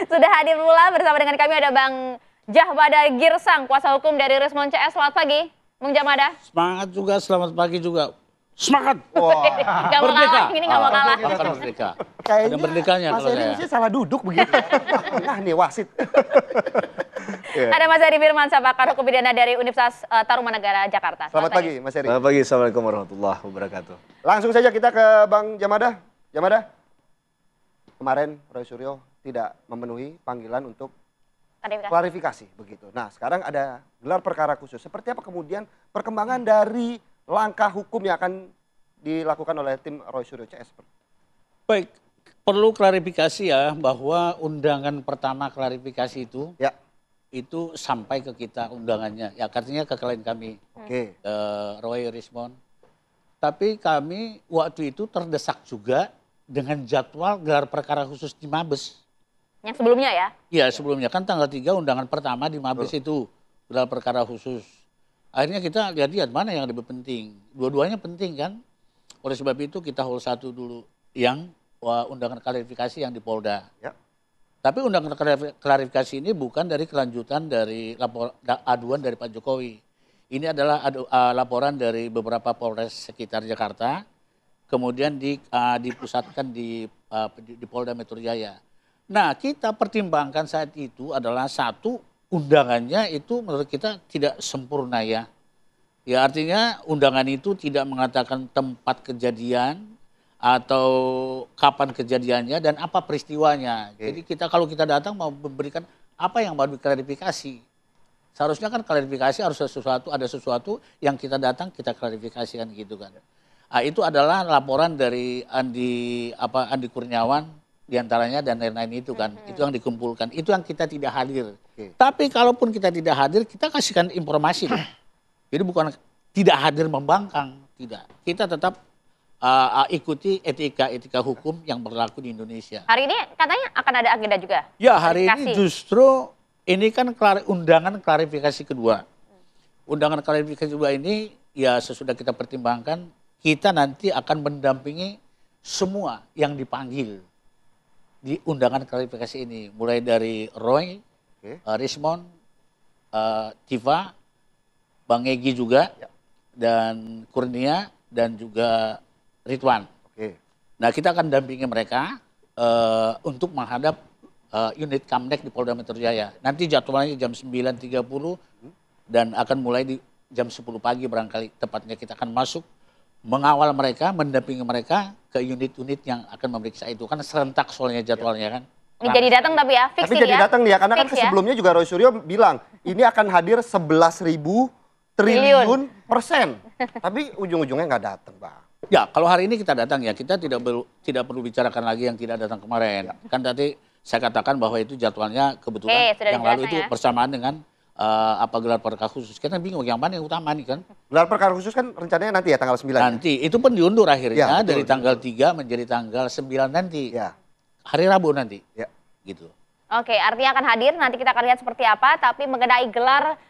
Speaker 2: Sudah hadir pula bersama dengan kami ada Bang Jahbada Girsang, kuasa hukum dari Rismon CS. Selamat pagi, Bung Jahbada.
Speaker 5: Semangat juga, selamat pagi juga. Semangat!
Speaker 2: Gak mau kalah, ini gak mau kalah.
Speaker 5: Akan merdeka.
Speaker 1: Kayaknya
Speaker 5: Ada merdekanya
Speaker 1: Mas
Speaker 5: kalau
Speaker 1: Eri
Speaker 5: saya.
Speaker 1: mesti salah duduk begitu. Nah nih wasit.
Speaker 2: Ada Mas Eri Firman, pakar hukum pidana dari Universitas Tarumanegara Jakarta.
Speaker 1: Selamat pagi Mas Eri.
Speaker 15: Selamat pagi, Assalamualaikum warahmatullahi wabarakatuh.
Speaker 1: Langsung saja kita ke Bang Jamada. Jamada, kemarin Roy Suryo tidak memenuhi panggilan untuk klarifikasi begitu. Nah sekarang ada gelar perkara khusus. Seperti apa kemudian perkembangan dari langkah hukum yang akan dilakukan oleh tim Roy Suryo CS?
Speaker 5: Baik, perlu klarifikasi ya bahwa undangan pertama klarifikasi itu itu sampai ke kita undangannya. Ya artinya ke klien kami,
Speaker 1: Oke.
Speaker 5: Roy Rismon. Tapi kami waktu itu terdesak juga dengan jadwal gelar perkara khusus di Mabes.
Speaker 2: Yang sebelumnya ya?
Speaker 5: Iya sebelumnya kan tanggal 3 undangan pertama di Mabes itu gelar perkara khusus. Akhirnya kita lihat-lihat mana yang lebih penting. Dua-duanya penting kan. Oleh sebab itu kita hold 1 dulu yang undangan klarifikasi yang di Polda.
Speaker 1: Ya.
Speaker 5: Tapi undangan klarifikasi ini bukan dari kelanjutan dari aduan dari Pak Jokowi. Ini adalah laporan dari beberapa Polres sekitar Jakarta, kemudian dipusatkan di Polda Metro Jaya. Nah, kita pertimbangkan saat itu adalah satu, undangannya itu menurut kita tidak sempurna ya. Ya artinya undangan itu tidak mengatakan tempat kejadian atau kapan kejadiannya dan apa peristiwanya. Jadi kalau kita datang mau memberikan apa yang mau diklarifikasi. Seharusnya kan klarifikasi harus ada sesuatu yang kita datang kita klarifikasikan gitu kan. Nah, itu adalah laporan dari Andi Kurniawan diantaranya dan lain-lain itu kan, itu yang dikumpulkan, itu yang kita tidak hadir. Tapi kalaupun kita tidak hadir, kita kasihkan informasi. Jadi bukan tidak hadir membangkang, tidak. Kita tetap ikuti etika hukum yang berlaku di Indonesia.
Speaker 2: Hari ini katanya akan ada agenda juga?
Speaker 5: Ya hari ini justru ini kan undangan klarifikasi kedua. Undangan klarifikasi kedua ini ya sesudah kita pertimbangkan, kita nanti akan mendampingi semua yang dipanggil di undangan klarifikasi ini, mulai dari Roy, Rismon, Tifa, Bang Egy juga, dan Kurnia, dan juga Ridwan. Nah kita akan dampingi mereka untuk menghadap unit Kamnek di Polda Metro Jaya. Nanti jadwalnya jam 9.30 dan akan mulai di jam 10 pagi barangkali tepatnya kita akan masuk mengawal mereka, mendampingi mereka ke unit-unit yang akan memeriksa itu. Kan serentak soalnya jadwalnya kan.
Speaker 2: Ini jadi datang tapi ya, fix
Speaker 1: Tapi
Speaker 2: ini
Speaker 1: jadi
Speaker 2: ya.
Speaker 1: datang nih ya, karena kan
Speaker 2: Fix ya.
Speaker 1: sebelumnya juga Roy Suryo bilang ini akan hadir 11.000 triliun persen. Tapi ujung-ujungnya nggak datang, Bang.
Speaker 5: Ya, kalau hari ini kita datang ya, kita tidak perlu bicarakan lagi yang tidak datang kemarin. Kan tadi saya katakan bahwa itu jadwalnya kebetulan
Speaker 2: sudah
Speaker 5: yang lalu
Speaker 2: dijelaskan
Speaker 5: itu
Speaker 2: ya.
Speaker 5: bersamaan dengan gelar perkara khusus. Kita bingung yang mana yang utama nih kan.
Speaker 1: Gelar perkara khusus kan rencananya nanti ya tanggal 9.
Speaker 5: Nanti, itu pun diundur akhirnya
Speaker 1: Ya, betul,
Speaker 5: dari tanggal 3 menjadi tanggal 9 nanti.
Speaker 1: Ya.
Speaker 5: Hari Rabu nanti.
Speaker 1: Ya.
Speaker 5: Gitu.
Speaker 2: Oke, artinya akan hadir, nanti kita akan lihat seperti apa, tapi mengenai gelar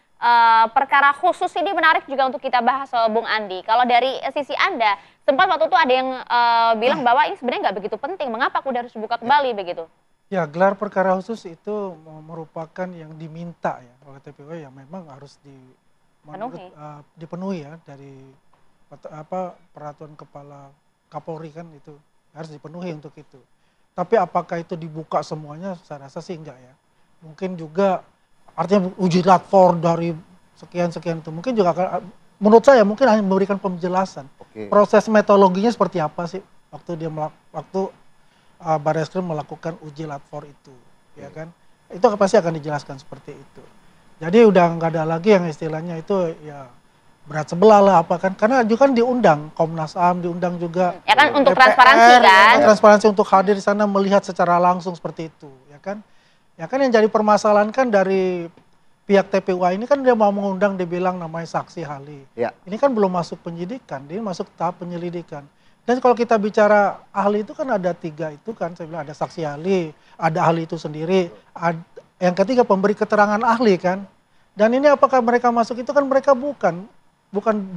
Speaker 2: perkara khusus ini menarik juga untuk kita bahas, Bung Andi. Kalau dari sisi Anda, sempat waktu itu ada yang bilang bahwa ini sebenarnya nggak begitu penting, mengapa aku harus buka kembali begitu?
Speaker 14: Ya, gelar perkara khusus itu merupakan yang diminta ya oleh TPU yang memang harus dipenuhi ya dari peraturan kepala Kapolri kan itu harus dipenuhi untuk itu. Tapi apakah itu dibuka semuanya? Saya rasa sih enggak ya. Mungkin juga artinya uji lapor dari sekian-sekian itu mungkin juga akan, menurut saya mungkin hanya memberikan penjelasan. Proses metodologinya seperti apa sih waktu Barreskrim melakukan uji lapor itu, ya kan? Itu pasti akan dijelaskan seperti itu. Jadi udah nggak ada lagi yang istilahnya itu ya berat sebelah lah apa kan? Karena juga kan diundang Komnas HAM, diundang juga.
Speaker 2: Ya kan untuk
Speaker 14: DPR,
Speaker 2: transparansi kan?
Speaker 14: Ya, transparansi untuk hadir di sana melihat secara langsung seperti itu, ya kan? Ya kan yang jadi permasalahan kan dari pihak TPUA ini kan dia mau mengundang dibilang namanya saksi ahli.
Speaker 1: Ya.
Speaker 14: Ini kan belum masuk penyidikan, dia masuk tahap penyelidikan. Dan kalau kita bicara ahli itu kan ada 3 itu kan, saya bilang ada saksi ahli, ada ahli itu sendiri, yang ketiga pemberi keterangan ahli kan. Dan ini apakah mereka masuk itu kan mereka bukan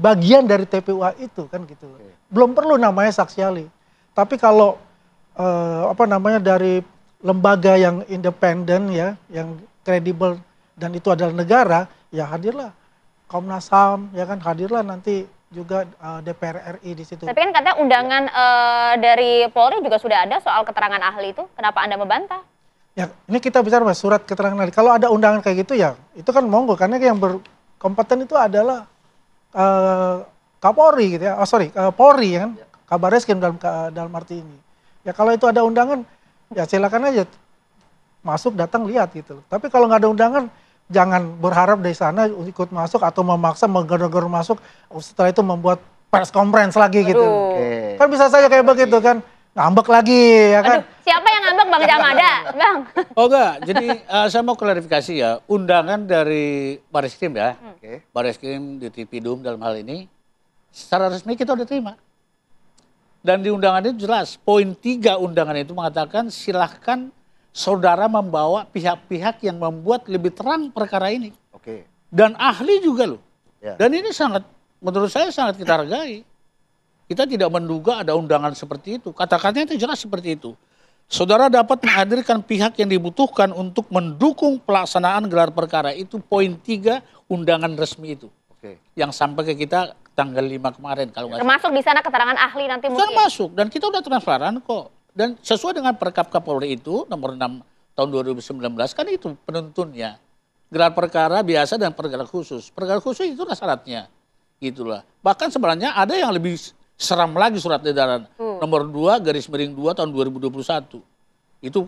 Speaker 14: bagian dari TPUA itu kan gitu. Belum perlu namanya saksi ahli. Tapi kalau dari lembaga yang independen ya, yang kredibel dan itu adalah negara, ya hadirlah Komnas HAM, ya kan hadirlah nanti juga DPR RI di situ.
Speaker 2: Tapi kan katanya undangan dari Polri juga sudah ada soal keterangan ahli itu. Kenapa Anda membantah?
Speaker 14: Ya, ini kita bicara Mas, surat keterangan ahli. Kalau ada undangan kayak gitu ya, itu kan monggo karena yang berkompeten itu adalah Kapolri gitu ya. Polri ya kan. Kabar Reskrim dalam arti ini. Ya kalau itu ada undangan ya silakan aja masuk datang lihat gitu. Tapi kalau nggak ada undangan jangan berharap dari sana ikut masuk atau memaksa menggor-gor masuk setelah itu membuat press conference lagi gitu. Kan bisa saja kayak begitu kan. Ngambek lagi ya kan.
Speaker 2: Aduh, siapa yang ngambek Bang Jamada? Bang.
Speaker 5: Oh enggak, jadi saya mau klarifikasi ya. Undangan dari Barreskrim ya. Barreskrim di Tipidum dalam hal ini secara resmi kita udah terima. Dan di undangan itu jelas, poin 3 undangan itu mengatakan silahkan saudara membawa pihak-pihak yang membuat lebih terang perkara ini. Dan ahli juga loh. Dan ini menurut saya sangat kita hargai. Kita tidak menduga ada undangan seperti itu. Kata-katanya itu jelas seperti itu. Saudara dapat menghadirkan pihak yang dibutuhkan untuk mendukung pelaksanaan gelar perkara. Itu poin 3 undangan resmi itu. Yang sampai ke kita tanggal 5 kemarin. Kalau nggak
Speaker 2: termasuk di sana keterangan ahli nanti mungkin.
Speaker 5: Termasuk. Dan kita udah transparan kok. Dan sesuai dengan Perkap Kapolri itu, nomor 6 tahun 2019, kan itu penuntunnya. Gelar perkara biasa dan perkara khusus. Perkara khusus itu syaratnya. Gitulah. Bahkan sebenarnya ada yang lebih seram lagi surat edaran. Nomor 2/2 tahun 2021. Itu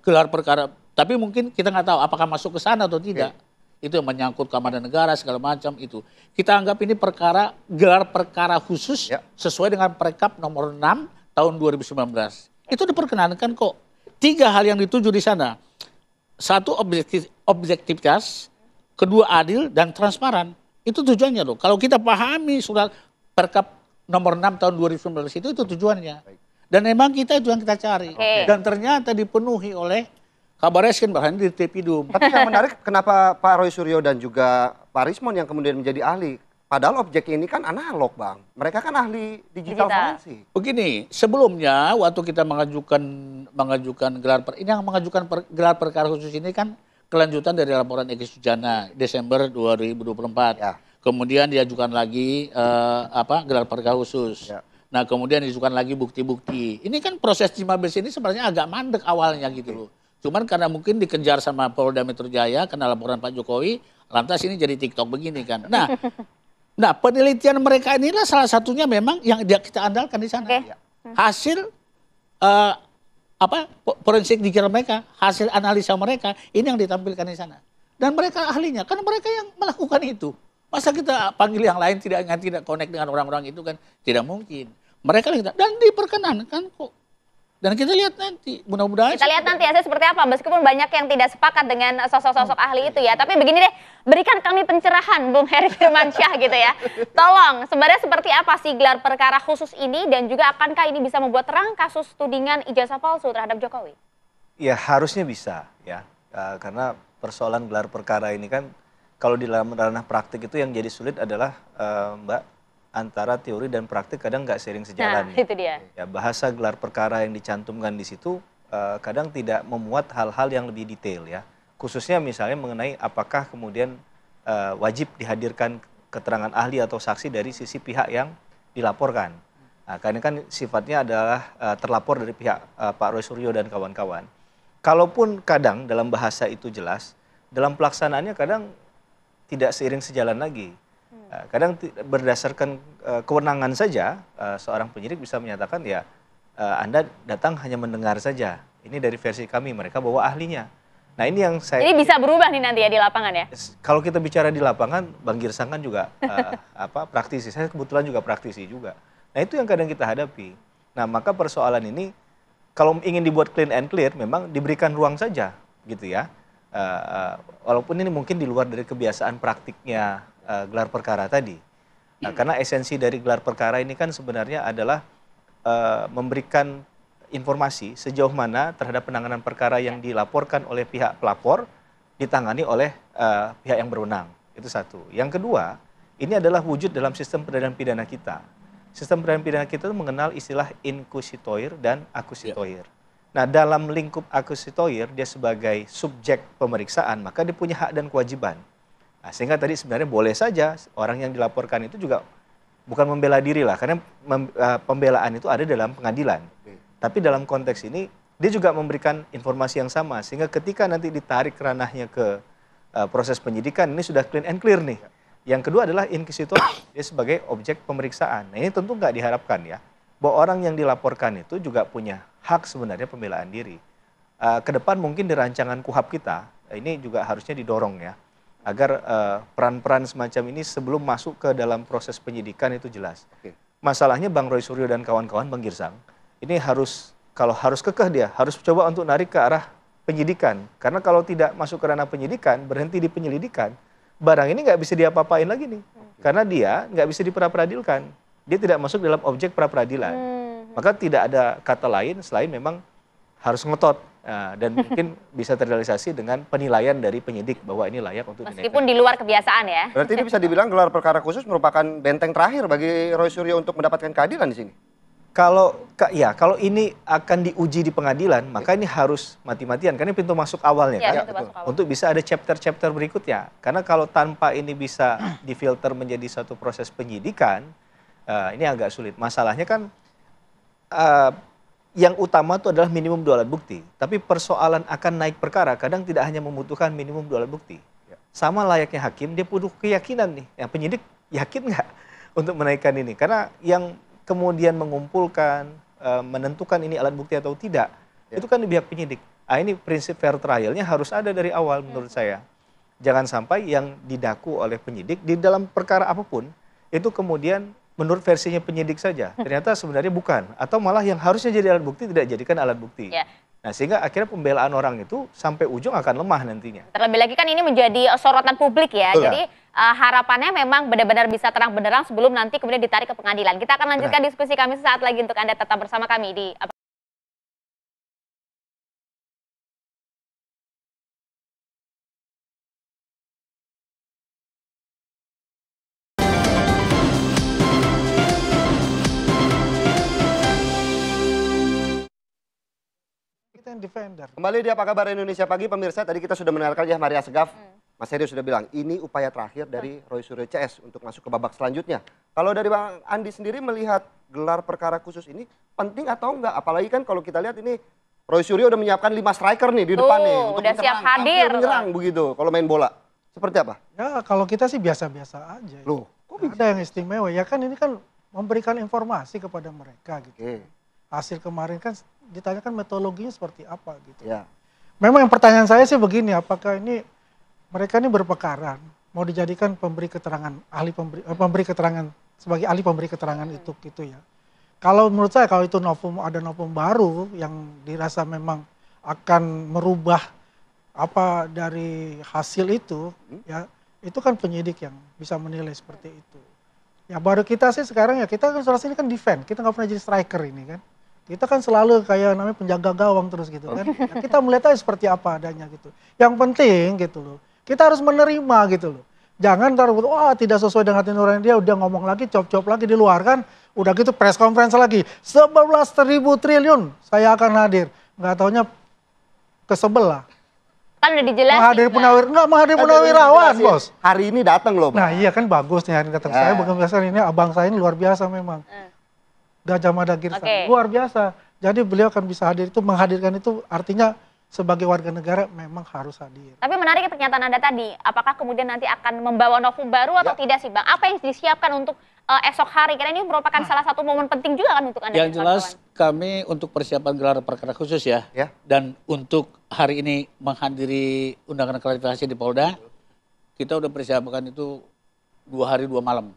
Speaker 5: gelar perkara. Tapi mungkin kita nggak tahu apakah masuk ke sana atau tidak. Itu yang menyangkut keamanan negara segala macam itu. Kita anggap ini gelar perkara khusus sesuai dengan Perkap nomor 6 tahun 2019. Itu diperkenankan kok. 3 hal yang dituju di sana. 1 objektivitas, 2 adil dan transparan. Itu tujuannya loh. Kalau kita pahami surat Perkap nomor 6 tahun 2019 itu tujuannya. Dan memang itu yang kita cari. Dan ternyata dipenuhi oleh Kabar Reskrim bahkan di Tipidum.
Speaker 1: Tapi yang menarik kenapa Pak Roy Suryo dan juga Pak Rismon yang kemudian menjadi ahli. Padahal objek ini kan analog, Bang. Mereka kan ahli digital forensik.
Speaker 5: Begini, sebelumnya waktu kita mengajukan gelar perkara khusus ini kan kelanjutan dari laporan Egy Sujana Desember 2024. Kemudian diajukan lagi gelar perkara khusus. Nah, kemudian diajukan lagi bukti-bukti. Ini kan proses Cimabe ini sebenarnya agak mandek awalnya gitu loh. Cuman karena mungkin dikejar sama Polda Metro Jaya karena laporan Pak Jokowi, lantas ini jadi TikTok begini kan. Nah, penelitian mereka inilah salah satunya memang yang kita andalkan di sana. Hasil forensik digital mereka, hasil analisa mereka, ini yang ditampilkan di sana. Dan mereka ahlinya, karena mereka yang melakukan itu. Masa kita panggil yang lain tidak connect dengan orang-orang itu kan tidak mungkin. Mereka dan diperkenankan kok. Dan kita lihat nanti, mudah-mudahan.
Speaker 2: Kita lihat nanti hasil seperti apa, meskipun banyak yang tidak sepakat dengan sosok-sosok ahli itu ya. Tapi begini deh, berikan kami pencerahan Bung Heri Firmansyah gitu ya. Tolong, sebenarnya seperti apa sih gelar perkara khusus ini dan juga akankah ini bisa membuat terang kasus tudingan ijazah palsu terhadap Jokowi?
Speaker 15: Ya harusnya bisa ya, karena persoalan gelar perkara ini kan kalau di dalam ranah praktik itu yang jadi sulit adalah Mbak, antara teori dan praktik kadang nggak seiring sejalan.
Speaker 2: Nah, itu dia.
Speaker 15: Ya, bahasa gelar perkara yang dicantumkan di situ kadang tidak memuat hal-hal yang lebih detail ya. Khususnya misalnya mengenai apakah kemudian wajib dihadirkan keterangan ahli atau saksi dari sisi pihak yang dilaporkan. Nah, karena kan sifatnya adalah terlapor dari pihak Pak Roy Suryo dan kawan-kawan. Kalaupun kadang dalam bahasa itu jelas, dalam pelaksanaannya kadang tidak seiring sejalan lagi. Kadang berdasarkan kewenangan saja, seorang penyidik bisa menyatakan ya Anda datang hanya mendengar saja. Ini dari versi kami, mereka bawa ahlinya. Nah ini yang saya...
Speaker 2: Ini bisa berubah nih nanti ya di lapangan ya?
Speaker 15: Kalau kita bicara di lapangan, Bang Girsang kan juga praktisi. Saya kebetulan juga praktisi juga. Nah itu yang kadang kita hadapi. Nah maka persoalan ini, kalau ingin dibuat clean and clear, memang diberikan ruang saja gitu ya. Walaupun ini mungkin di luar dari kebiasaan praktiknya gelar perkara tadi. Nah, karena esensi dari gelar perkara ini kan sebenarnya adalah memberikan informasi sejauh mana terhadap penanganan perkara yang dilaporkan oleh pihak pelapor ditangani oleh pihak yang berwenang. Itu satu. Yang kedua, ini adalah wujud dalam sistem peradilan pidana kita. Sistem peradilan pidana kita itu mengenal istilah inquisitoir dan acquisitoir. Nah, dalam lingkup acquisitoir dia sebagai subjek pemeriksaan, maka dia punya hak dan kewajiban. Nah, sehingga tadi sebenarnya boleh saja orang yang dilaporkan itu juga bukan membela diri lah, karena pembelaan itu ada dalam pengadilan. Tapi dalam konteks ini, dia juga memberikan informasi yang sama, sehingga ketika nanti ditarik ranahnya ke proses penyidikan, ini sudah clean and clear nih. Yang kedua adalah inquisitor, dia sebagai objek pemeriksaan. Nah ini tentu nggak diharapkan ya, bahwa orang yang dilaporkan itu juga punya hak sebenarnya pembelaan diri. Kedepan mungkin di rancangan KUHAP kita, ini juga harusnya didorong ya, agar peran-peran semacam ini sebelum masuk ke dalam proses penyidikan itu jelas. Masalahnya Bang Roy Suryo dan kawan-kawan, Bang Girsang, ini harus, kalau harus kekeh dia, harus coba untuk narik ke arah penyidikan. Karena kalau tidak masuk ke ranah penyidikan, berhenti di penyelidikan, barang ini nggak bisa diapa-apain lagi nih. Karena dia nggak bisa diperaperadilkan. Dia tidak masuk dalam objek pra-peradilan. Maka tidak ada kata lain selain memang harus ngotot. Dan mungkin bisa terrealisasi dengan penilaian dari penyidik bahwa ini layak untuk dinaikkan.
Speaker 2: Meskipun di luar kebiasaan ya.
Speaker 1: Berarti ini bisa dibilang gelar perkara khusus merupakan benteng terakhir bagi Roy Suryo untuk mendapatkan keadilan di sini.
Speaker 15: Kalau ini akan diuji di pengadilan, maka ini harus mati-matian. Karena ini pintu masuk awalnya kan.
Speaker 2: Masuk awal.
Speaker 15: Untuk bisa ada chapter-chapter berikutnya. Karena kalau tanpa ini bisa difilter menjadi satu proses penyidikan, ini agak sulit. Masalahnya kan yang utama itu adalah minimum 2 alat bukti. Tapi persoalan akan naik perkara kadang tidak hanya membutuhkan minimum 2 alat bukti. Sama layaknya hakim, dia butuh keyakinan nih. Yang penyidik yakin nggak untuk menaikkan ini? Karena yang kemudian mengumpulkan, menentukan ini alat bukti atau tidak, itu kan di pihak penyidik. Ini prinsip fair trial-nya harus ada dari awal menurut saya. Jangan sampai yang didaku oleh penyidik di dalam perkara apapun, itu kemudian menurut versinya penyidik saja. Ternyata sebenarnya bukan. Atau malah yang harusnya jadi alat bukti tidak jadikan alat bukti. Nah sehingga akhirnya pembelaan orang itu sampai ujung akan lemah nantinya.
Speaker 2: Terlebih lagi kan ini menjadi sorotan publik ya. Betul. Jadi harapannya memang benar-benar bisa terang benderang sebelum nanti kemudian ditarik ke pengadilan. Kita akan lanjutkan diskusi kami sesaat lagi untuk Anda tetap bersama kami di
Speaker 14: Defender.
Speaker 1: Kembali di Apa Kabar Indonesia Pagi, pemirsa. Tadi kita sudah mendengarkan ya Maria Segaf. Mas Heri sudah bilang, ini upaya terakhir dari Roy Suryo CS untuk masuk ke babak selanjutnya. Kalau dari Bang Andi sendiri melihat gelar perkara khusus ini penting atau enggak? Apalagi kan kalau kita lihat ini Roy Suryo udah menyiapkan 5 striker nih di depan nih. Untuk
Speaker 2: udah siap hadir.
Speaker 1: Menyerang begitu kalau main bola. Seperti apa?
Speaker 14: Ya kalau kita sih biasa-biasa aja.
Speaker 1: Loh, kok bisa?
Speaker 14: Ada yang istimewa. Ya kan ini kan memberikan informasi kepada mereka gitu. Hasil kemarin kan ditanyakan metodologinya seperti apa gitu. Memang yang pertanyaan saya sih begini, apakah ini mereka ini berpekara mau dijadikan pemberi keterangan pemberi keterangan sebagai ahli pemberi keterangan itu gitu ya. Kalau menurut saya kalau itu ada novum baru yang dirasa memang akan merubah apa dari hasil itu ya, itu kan penyidik yang bisa menilai seperti itu. Ya baru kita sih sekarang ya kita kan ini kan defend, kita nggak pernah jadi striker ini kan. Kita kan selalu kayak namanya penjaga gawang terus gitu kan. Ya, kita melihat aja seperti apa adanya gitu. Yang penting gitu loh, kita harus menerima gitu loh. Jangan taruh, wah tidak sesuai dengan hati nurani dia, udah ngomong lagi, cop-cop lagi di luar kan. Udah gitu press conference lagi, 11.000 triliun saya akan hadir. nggak taunya kesebel lah.
Speaker 2: Kan udah dijelasin.
Speaker 14: Menghadiri punawirawan, Bos.
Speaker 1: Hari ini datang loh, Bang.
Speaker 14: Nah iya kan bagus nih hari ini datang. Saya bukan biasa, ini abang saya ini luar biasa memang. Gajah Mada Girsang, luar biasa. Jadi beliau akan bisa hadir itu, menghadirkan itu artinya sebagai warga negara memang harus hadir.
Speaker 2: Tapi menarik pernyataan Anda tadi, apakah kemudian nanti akan membawa novum baru atau tidak sih, Bang? Apa yang disiapkan untuk esok hari? Karena ini merupakan salah satu momen penting juga kan untuk Anda.
Speaker 5: Yang jelas kami untuk persiapan gelar perkara khusus ya. Dan untuk hari ini menghadiri undangan klarifikasi di Polda, kita udah persiapkan itu 2 hari 2 malam.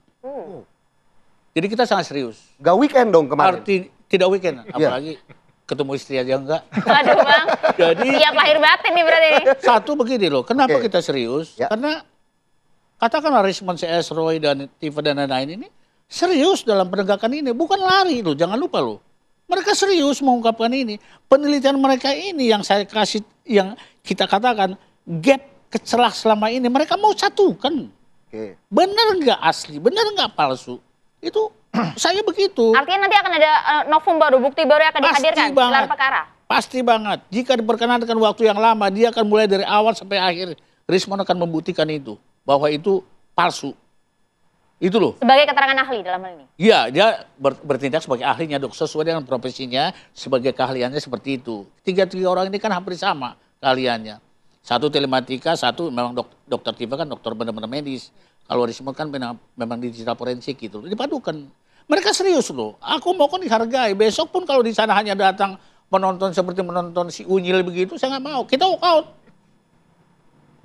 Speaker 5: Jadi kita sangat serius.
Speaker 1: Gak weekend dong kemarin?
Speaker 5: Tidak weekend, apalagi ketemu istri aja enggak.
Speaker 2: Aduh, Bang.
Speaker 5: Jadi
Speaker 2: siap lahir batin nih berarti.
Speaker 5: Satu begini loh, kenapa kita serius? Karena katakanlah Rismond CS, Roy dan Tifa dan lain-lain ini serius dalam penegakan ini, bukan lari loh, jangan lupa loh. Mereka serius mengungkapkan ini. Penelitian mereka ini yang saya kasih, yang kita katakan gap kecelah selama ini, mereka mau satukan. Benar nggak asli, benar nggak palsu? Itu saya begitu.
Speaker 2: Artinya nanti akan ada novum baru, bukti baru yang akan dihadirkan gelar perkara.
Speaker 5: Pasti banget. Jika diperkenankan waktu yang lama, dia akan mulai dari awal sampai akhir. Rismond akan membuktikan itu, bahwa itu palsu. Itu loh.
Speaker 2: Sebagai keterangan ahli dalam hal ini?
Speaker 5: Iya, dia bertindak sebagai ahlinya dok, sesuai dengan profesinya, sebagai keahliannya seperti itu. Tiga orang ini kan hampir sama keahliannya. Satu telematika, satu memang dokter Tifa kan dokter benar-benar medis. Kalau Rismond kan memang digital forensik gitu. Dipadukan. Mereka serius loh. Aku mau kan dihargai. Besok pun kalau di sana hanya datang penonton seperti menonton si Unyil begitu, saya nggak mau. Kita walk out.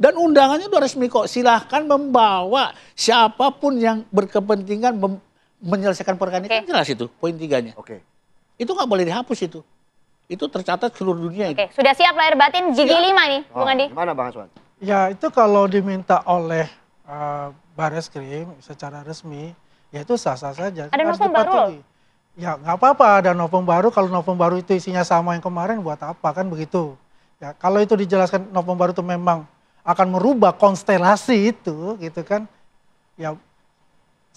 Speaker 5: Dan undangannya udah resmi kok. Silahkan membawa siapapun yang berkepentingan menyelesaikan perkara ini. Kan jelas itu poin 3-nya. Itu nggak boleh dihapus itu. Itu tercatat seluruh dunia.
Speaker 2: Sudah siap lahir batin gigi 5 nih, Bung Andi?
Speaker 1: Gimana Bang Aswan?
Speaker 14: Ya itu kalau diminta oleh Bareskrim secara resmi, ya itu sah-sah saja.
Speaker 2: Ada novum baru loh.
Speaker 14: Ya nggak apa-apa ada novum baru, kalau novum baru itu isinya sama yang kemarin buat apa kan begitu. Ya kalau itu dijelaskan novum baru itu memang akan merubah konstelasi itu gitu kan. Ya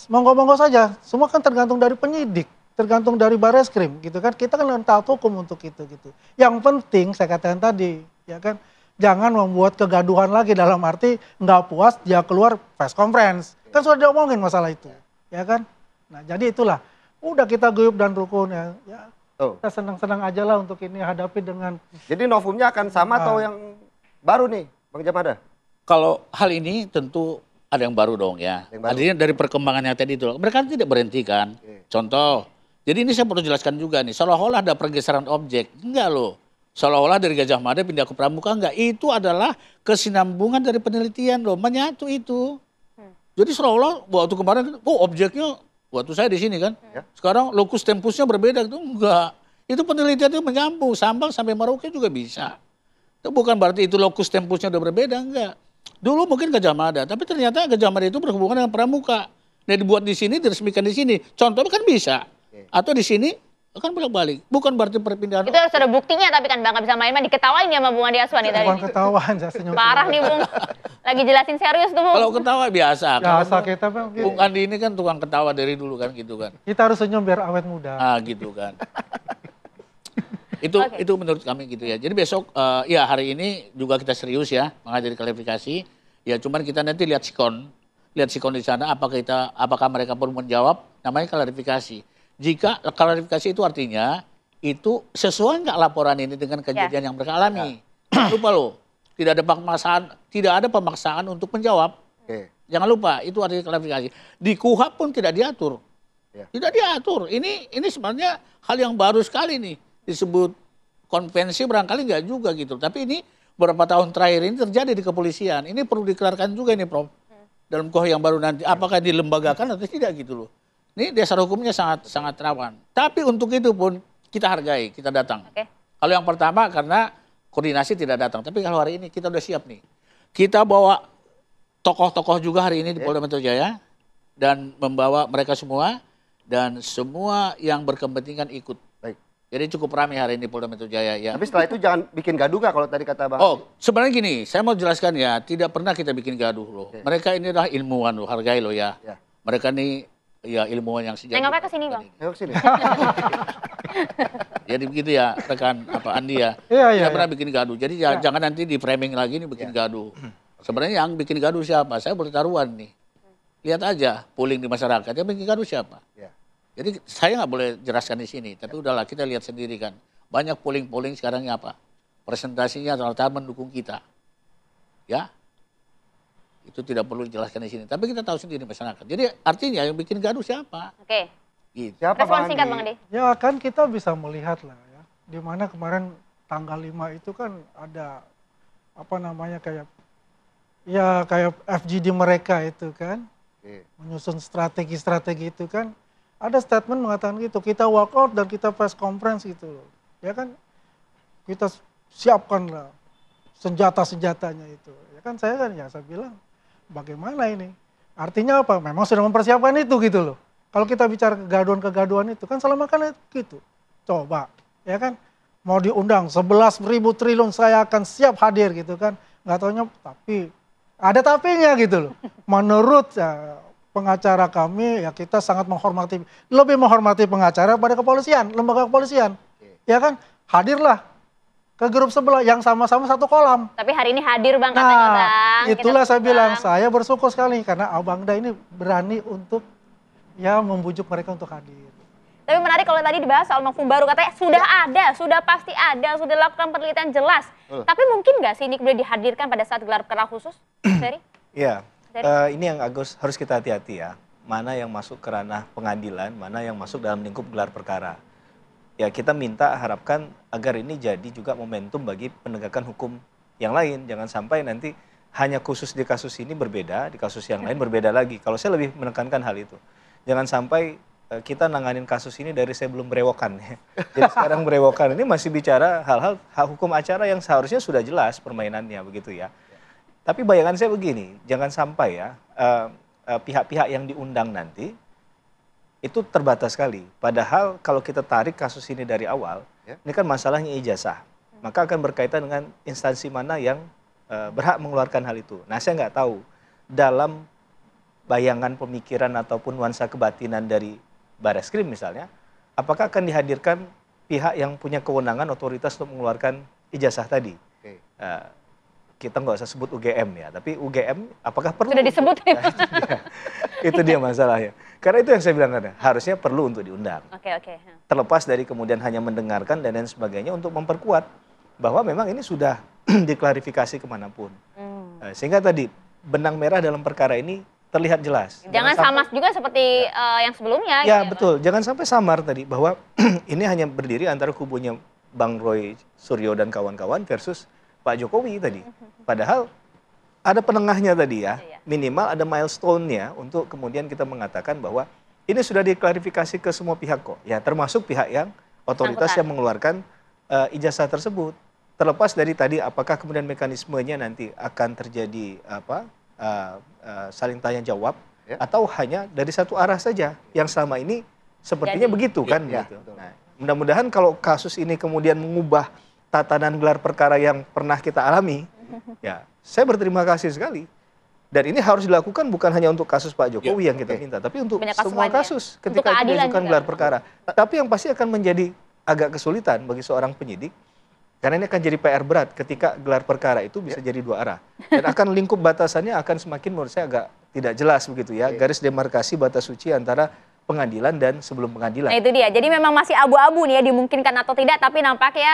Speaker 14: monggo-monggo saja, semua kan tergantung dari penyidik, tergantung dari Bareskrim gitu kan. Kita kan taat hukum untuk itu gitu. Yang penting saya katakan tadi, ya kan, jangan membuat kegaduhan lagi dalam arti nggak puas dia keluar press conference. Kan sudah diomongin masalah itu, ya kan. Nah jadi itulah, udah kita guyup dan rukun ya. Kita senang-senang aja lah untuk ini hadapi dengan.
Speaker 1: Jadi novumnya akan sama atau yang baru nih, Bang Jamada?
Speaker 5: Kalau hal ini tentu ada yang baru dong ya. Artinya dari perkembangannya tadi itu, mereka tidak berhenti kan. Contoh, jadi ini saya perlu jelaskan juga nih, seolah-olah ada pergeseran objek. Enggak loh. Seolah-olah dari Gajah Mada pindah ke Pramuka, enggak. Itu adalah kesinambungan dari penelitian loh, menyatu itu. Jadi seolah-olah waktu kemarin, objeknya waktu saya di sini kan. Sekarang lokus tempusnya berbeda, itu enggak. Itu penelitian itu menyambung, Sambal sampai Merauke juga bisa. Itu bukan berarti itu lokus tempusnya udah berbeda, enggak. Dulu mungkin Gajah Mada, tapi ternyata Gajah Mada itu berhubungan dengan Pramuka. Nah dibuat di sini, diresmikan di sini. Contohnya kan bisa. Atau di sini, kan bolak-balik. Bukan berarti perpindahan.
Speaker 2: Itu harus ada buktinya tapi kan Bang, nggak bisa main-main, diketawain ya sama Bung Andi Aswan tadi.
Speaker 14: Bukan ketahuan, saya senyum.
Speaker 2: Parah nih Bung, lagi jelasin serius tuh Bung.
Speaker 5: Kalau ketawa biasa.
Speaker 14: Biasa kita Bang.
Speaker 5: Bung Andi ini kan tukang ketawa dari dulu kan gitu kan.
Speaker 14: Kita harus senyum biar awet muda.
Speaker 5: Ah gitu kan. Itu menurut kami gitu ya. Jadi besok ya hari ini juga kita serius ya menghadiri klarifikasi. Ya cuman kita nanti lihat sikon di sana apakah mereka pun menjawab, namanya klarifikasi. Jika klarifikasi itu artinya itu sesuai nggak laporan ini dengan kejadian yang mereka alami. Jangan lupa loh, tidak ada pemaksaan untuk menjawab. Jangan lupa, itu artinya klarifikasi. Di KUHP pun tidak diatur. Tidak diatur. Ini sebenarnya hal yang baru sekali nih. Disebut konvensi barangkali nggak juga gitu. Tapi ini beberapa tahun terakhir ini terjadi di kepolisian. Ini perlu dikelarkan juga nih Prof. Dalam KUHP yang baru nanti, apakah dilembagakan atau tidak gitu loh. Ini dasar hukumnya sangat rawan. Tapi untuk itu pun kita hargai, kita datang. Kalau yang pertama karena koordinasi tidak datang. Tapi kalau hari ini kita udah siap nih. Kita bawa tokoh-tokoh juga hari ini di Polda Metro Jaya. Dan membawa mereka semua. Dan semua yang berkepentingan ikut. Jadi cukup ramai hari ini Polda Metro Jaya ya.
Speaker 1: Tapi setelah itu jangan bikin gaduh nggak kalau tadi kata Bang?
Speaker 5: Sebenarnya gini, saya mau jelaskan ya. Tidak pernah kita bikin gaduh loh. Mereka ini adalah ilmuwan loh, hargai loh ya. Mereka nih ya ilmuwan yang sejak.
Speaker 2: Nengoknya ke sini, Bang.
Speaker 1: Nengok sini.
Speaker 5: Jadi begitu ya rekan Andi ya.
Speaker 14: Iya.
Speaker 5: Tidak pernah bikin gaduh. Jadi jangan nanti di framing lagi nih bikin gaduh. Sebenarnya yang bikin gaduh siapa? Saya boleh taruhan nih. Lihat aja polling di masyarakat. Yang bikin gaduh siapa?
Speaker 1: Ya.
Speaker 5: Jadi saya nggak boleh jelaskan di sini. Tapi udahlah kita lihat sendiri kan. Banyak polling sekarang apa? Presentasinya rata-rata mendukung kita. Ya. Itu tidak perlu dijelaskan di sini. Tapi kita tahu sendiri masyarakat. Jadi artinya yang bikin gaduh siapa?
Speaker 2: Oke.
Speaker 5: Gitu.
Speaker 1: Siapa
Speaker 2: Respon singkat, Bang Andi.
Speaker 14: Ya kan kita bisa melihat lah ya. Di mana kemarin tanggal 5 itu kan ada apa namanya kayak FGD mereka itu kan. Menyusun strategi itu kan. Ada statement mengatakan gitu, kita walk out dan kita press conference gitu loh. Ya kan kita siapkan lah senjata-senjatanya itu. Ya kan saya bilang bagaimana ini? Artinya apa? Memang sudah mempersiapkan itu gitu loh. Kalau kita bicara kegaduhan itu kan selama kan gitu. Coba, ya kan, mau diundang 11.000 triliun saya akan siap hadir gitu kan. Nggak taunya, tapi ada tapinya gitu loh. Menurut pengacara kami, ya kita sangat lebih menghormati pengacara pada kepolisian, lembaga kepolisian. Ya kan, hadirlah ke grup sebelah yang sama-sama satu kolam.
Speaker 2: Tapi hari ini hadir Bang katanya Bang.
Speaker 14: Itulah saya bilang, saya bersyukur sekali karena Abang Da ini berani untuk ya membujuk mereka untuk hadir.
Speaker 2: Tapi menarik kalau tadi dibahas soal novum baru, katanya sudah ada, sudah pasti ada, sudah dilakukan penelitian jelas. Tapi mungkin nggak sih ini kemudian dihadirkan pada saat gelar perkara khusus, Ferry?
Speaker 15: Iya, ini yang harus kita hati-hati ya. Mana yang masuk ke ranah pengadilan, mana yang masuk dalam lingkup gelar perkara. Ya kita harapkan agar ini jadi juga momentum bagi penegakan hukum yang lain. Jangan sampai nanti hanya khusus di kasus ini berbeda, di kasus yang lain berbeda lagi. Kalau saya lebih menekankan hal itu. Jangan sampai kita nanganin kasus ini dari sebelum berewokan. Ya. Jadi sekarang berewokan ini masih bicara hal-hal hukum acara yang seharusnya sudah jelas permainannya begitu ya. Tapi bayangan saya begini, jangan sampai ya pihak-pihak yang diundang nanti itu terbatas sekali. Padahal kalau kita tarik kasus ini dari awal, ini kan masalahnya ijazah. Maka akan berkaitan dengan instansi mana yang berhak mengeluarkan hal itu. Nah saya nggak tahu dalam bayangan pemikiran ataupun nuansa kebatinan dari Bareskrim misalnya, apakah akan dihadirkan pihak yang punya kewenangan otoritas untuk mengeluarkan ijazah tadi? Kita nggak usah sebut UGM ya, tapi UGM apakah perlu?
Speaker 2: Sudah disebut.
Speaker 15: Itu dia masalahnya. Karena itu yang saya bilang kan, harusnya perlu untuk diundang.
Speaker 2: Oke.
Speaker 15: Terlepas dari kemudian hanya mendengarkan dan lain sebagainya untuk memperkuat bahwa memang ini sudah diklarifikasi kemanapun. Sehingga tadi benang merah dalam perkara ini terlihat jelas.
Speaker 2: Jangan samar juga seperti yang sebelumnya.
Speaker 15: Ya gitu, betul, jangan sampai samar tadi bahwa ini hanya berdiri antara kubunya Bang Roy Suryo dan kawan-kawan versus Pak Jokowi tadi. Padahal ada penengahnya tadi ya, minimal ada milestone-nya untuk kemudian kita mengatakan bahwa ini sudah diklarifikasi ke semua pihak kok. Ya termasuk pihak yang otoritas yang mengeluarkan ijazah tersebut. Terlepas dari tadi apakah kemudian mekanismenya nanti akan terjadi saling tanya jawab atau hanya dari satu arah saja yang selama ini sepertinya begitu kan gitu. Nah, mudah-mudahan kalau kasus ini kemudian mengubah tatanan gelar perkara yang pernah kita alami, ya saya berterima kasih sekali. Dan ini harus dilakukan bukan hanya untuk kasus Pak Jokowi yang kita minta, tapi untuk semua kasus ketika itu diajukan gelar perkara. Tapi yang pasti akan menjadi agak kesulitan bagi seorang penyidik, karena ini akan jadi PR berat ketika gelar perkara itu bisa jadi dua arah. Dan akan lingkup batasannya akan semakin menurut saya agak tidak jelas begitu ya. Garis demarkasi batas suci antara pengadilan dan sebelum pengadilan.
Speaker 2: Nah itu dia, jadi memang masih abu-abu nih ya dimungkinkan atau tidak, tapi nampaknya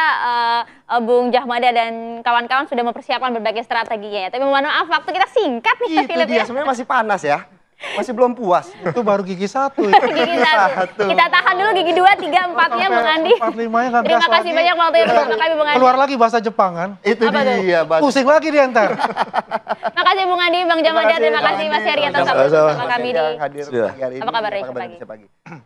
Speaker 2: Bung Jahmada dan kawan-kawan sudah mempersiapkan berbagai strateginya ya. Tapi mohon maaf waktu kita singkat nih.
Speaker 1: Itu dia, sebenarnya masih panas ya. Masih belum puas.
Speaker 14: Itu baru gigi 1.
Speaker 2: Gigi 1. Kita tahan dulu gigi 2, 3, 4-nya Bung Andi.
Speaker 14: 4-5-nya nggak
Speaker 2: Terima kasih banyak waktunya bersama kami Bung Andi.
Speaker 14: Keluar lagi bahasa Jepang kan?
Speaker 1: Itu dia.
Speaker 14: Pusing lagi dia ntar.
Speaker 2: Terima kasih Bung Andi, Bang Jahmada, terima kasih Mas Heri atas bersama kami di
Speaker 1: Apa
Speaker 2: kabar
Speaker 1: Indonesia Pagi.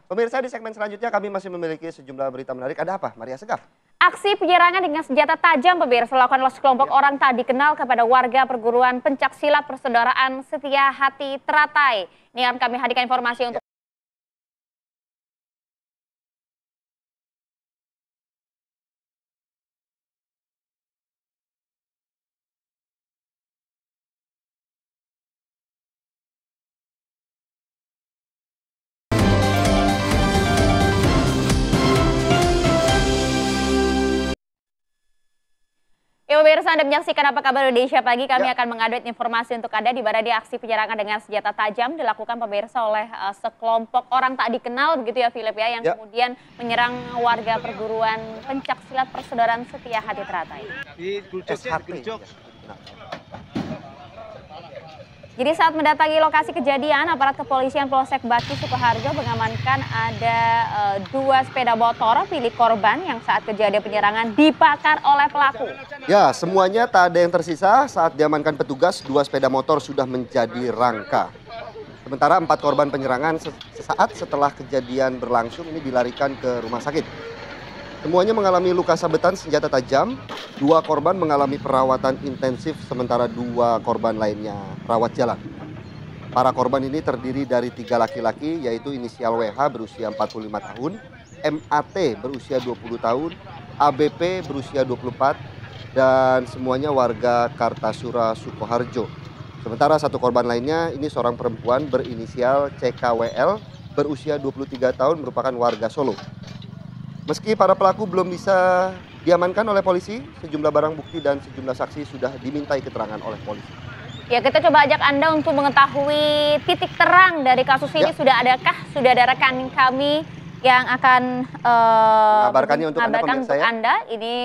Speaker 1: Pemirsa, di segmen selanjutnya kami masih memiliki sejumlah berita menarik. Ada apa, Maria Segaf?
Speaker 2: Aksi penyerangan dengan senjata tajam pemirsa dilakukan oleh sekelompok orang tak dikenal kepada warga perguruan pencaksilat persaudaraan Setia Hati Teratai. Ini akan kami hadirkan informasi untuk pemirsa, Anda menyaksikan Apa Kabar Indonesia Pagi. Kami
Speaker 1: Ya.
Speaker 2: akan mengupdate informasi untuk Anda di mana aksi penyerangan dengan senjata tajam dilakukan pemirsa oleh sekelompok orang tak dikenal begitu ya Philip ya, yang
Speaker 1: Ya.
Speaker 2: kemudian menyerang warga perguruan pencak silat Persaudaraan Setia Hati Teratai.
Speaker 1: SHT.
Speaker 2: Jadi saat mendatangi lokasi kejadian, aparat kepolisian Polsek Baki Sukoharjo mengamankan ada 2 sepeda motor milik korban yang saat kejadian penyerangan dibakar oleh pelaku.
Speaker 1: Ya, semuanya tak ada yang tersisa. Saat diamankan petugas, 2 sepeda motor sudah menjadi rangka. Sementara 4 korban penyerangan sesaat setelah kejadian berlangsung ini dilarikan ke rumah sakit. Semuanya mengalami luka sabetan senjata tajam. 2 korban mengalami perawatan intensif, sementara 2 korban lainnya rawat jalan. Para korban ini terdiri dari 3 laki-laki, yaitu inisial WH berusia 45 tahun, MAT berusia 20 tahun, ABP berusia 24, dan semuanya warga Kartasura, Sukoharjo. Sementara 1 korban lainnya, ini seorang perempuan berinisial CKWL berusia 23 tahun, merupakan warga Solo. Meski para pelaku belum bisa diamankan oleh polisi, sejumlah barang bukti dan sejumlah saksi sudah dimintai keterangan oleh polisi.
Speaker 2: Ya, kita coba ajak Anda untuk mengetahui titik terang dari kasus ini. Sudah ada rekan kami yang akan
Speaker 1: mengabarkannya untuk Anda, pemirsa ya.
Speaker 2: Anda. Ini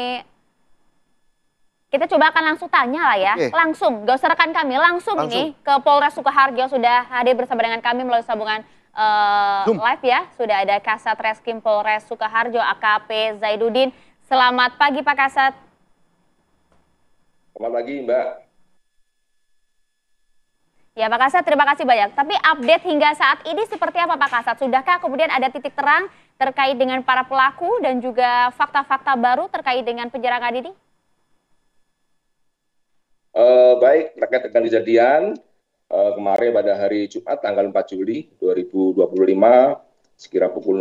Speaker 2: kita coba akan langsung tanya lah ya.
Speaker 1: Oke.
Speaker 2: Langsung, gak usah rekan kami, langsung ini ke Polres Sukoharjo sudah hadir bersama dengan kami melalui sambungan live ya. Sudah ada Kasat Reskrim Polres Sukoharjo AKP Zaiduddin. Selamat pagi Pak Kasat.
Speaker 16: Selamat pagi Mbak.
Speaker 2: Ya Pak Kasat, terima kasih banyak. Tapi update hingga saat ini seperti apa Pak Kasat? Sudahkah kemudian ada titik terang terkait dengan para pelaku dan juga fakta-fakta baru terkait dengan penyerangan ini?
Speaker 16: Baik, terkait dengan kejadian kemarin pada hari Jumat tanggal 4 Juli 2025 sekira pukul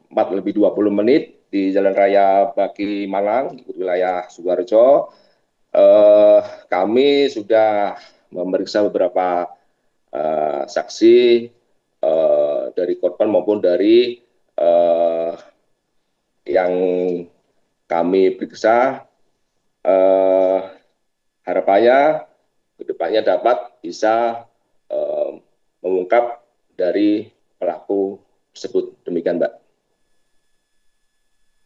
Speaker 16: 04:20 di Jalan Raya Baki Malang, wilayah Sukoharjo, kami sudah memeriksa beberapa saksi dari korban maupun dari yang kami periksa. Harapannya kedepannya dapat bisa mengungkap dari pelaku tersebut. Demikian, Mbak.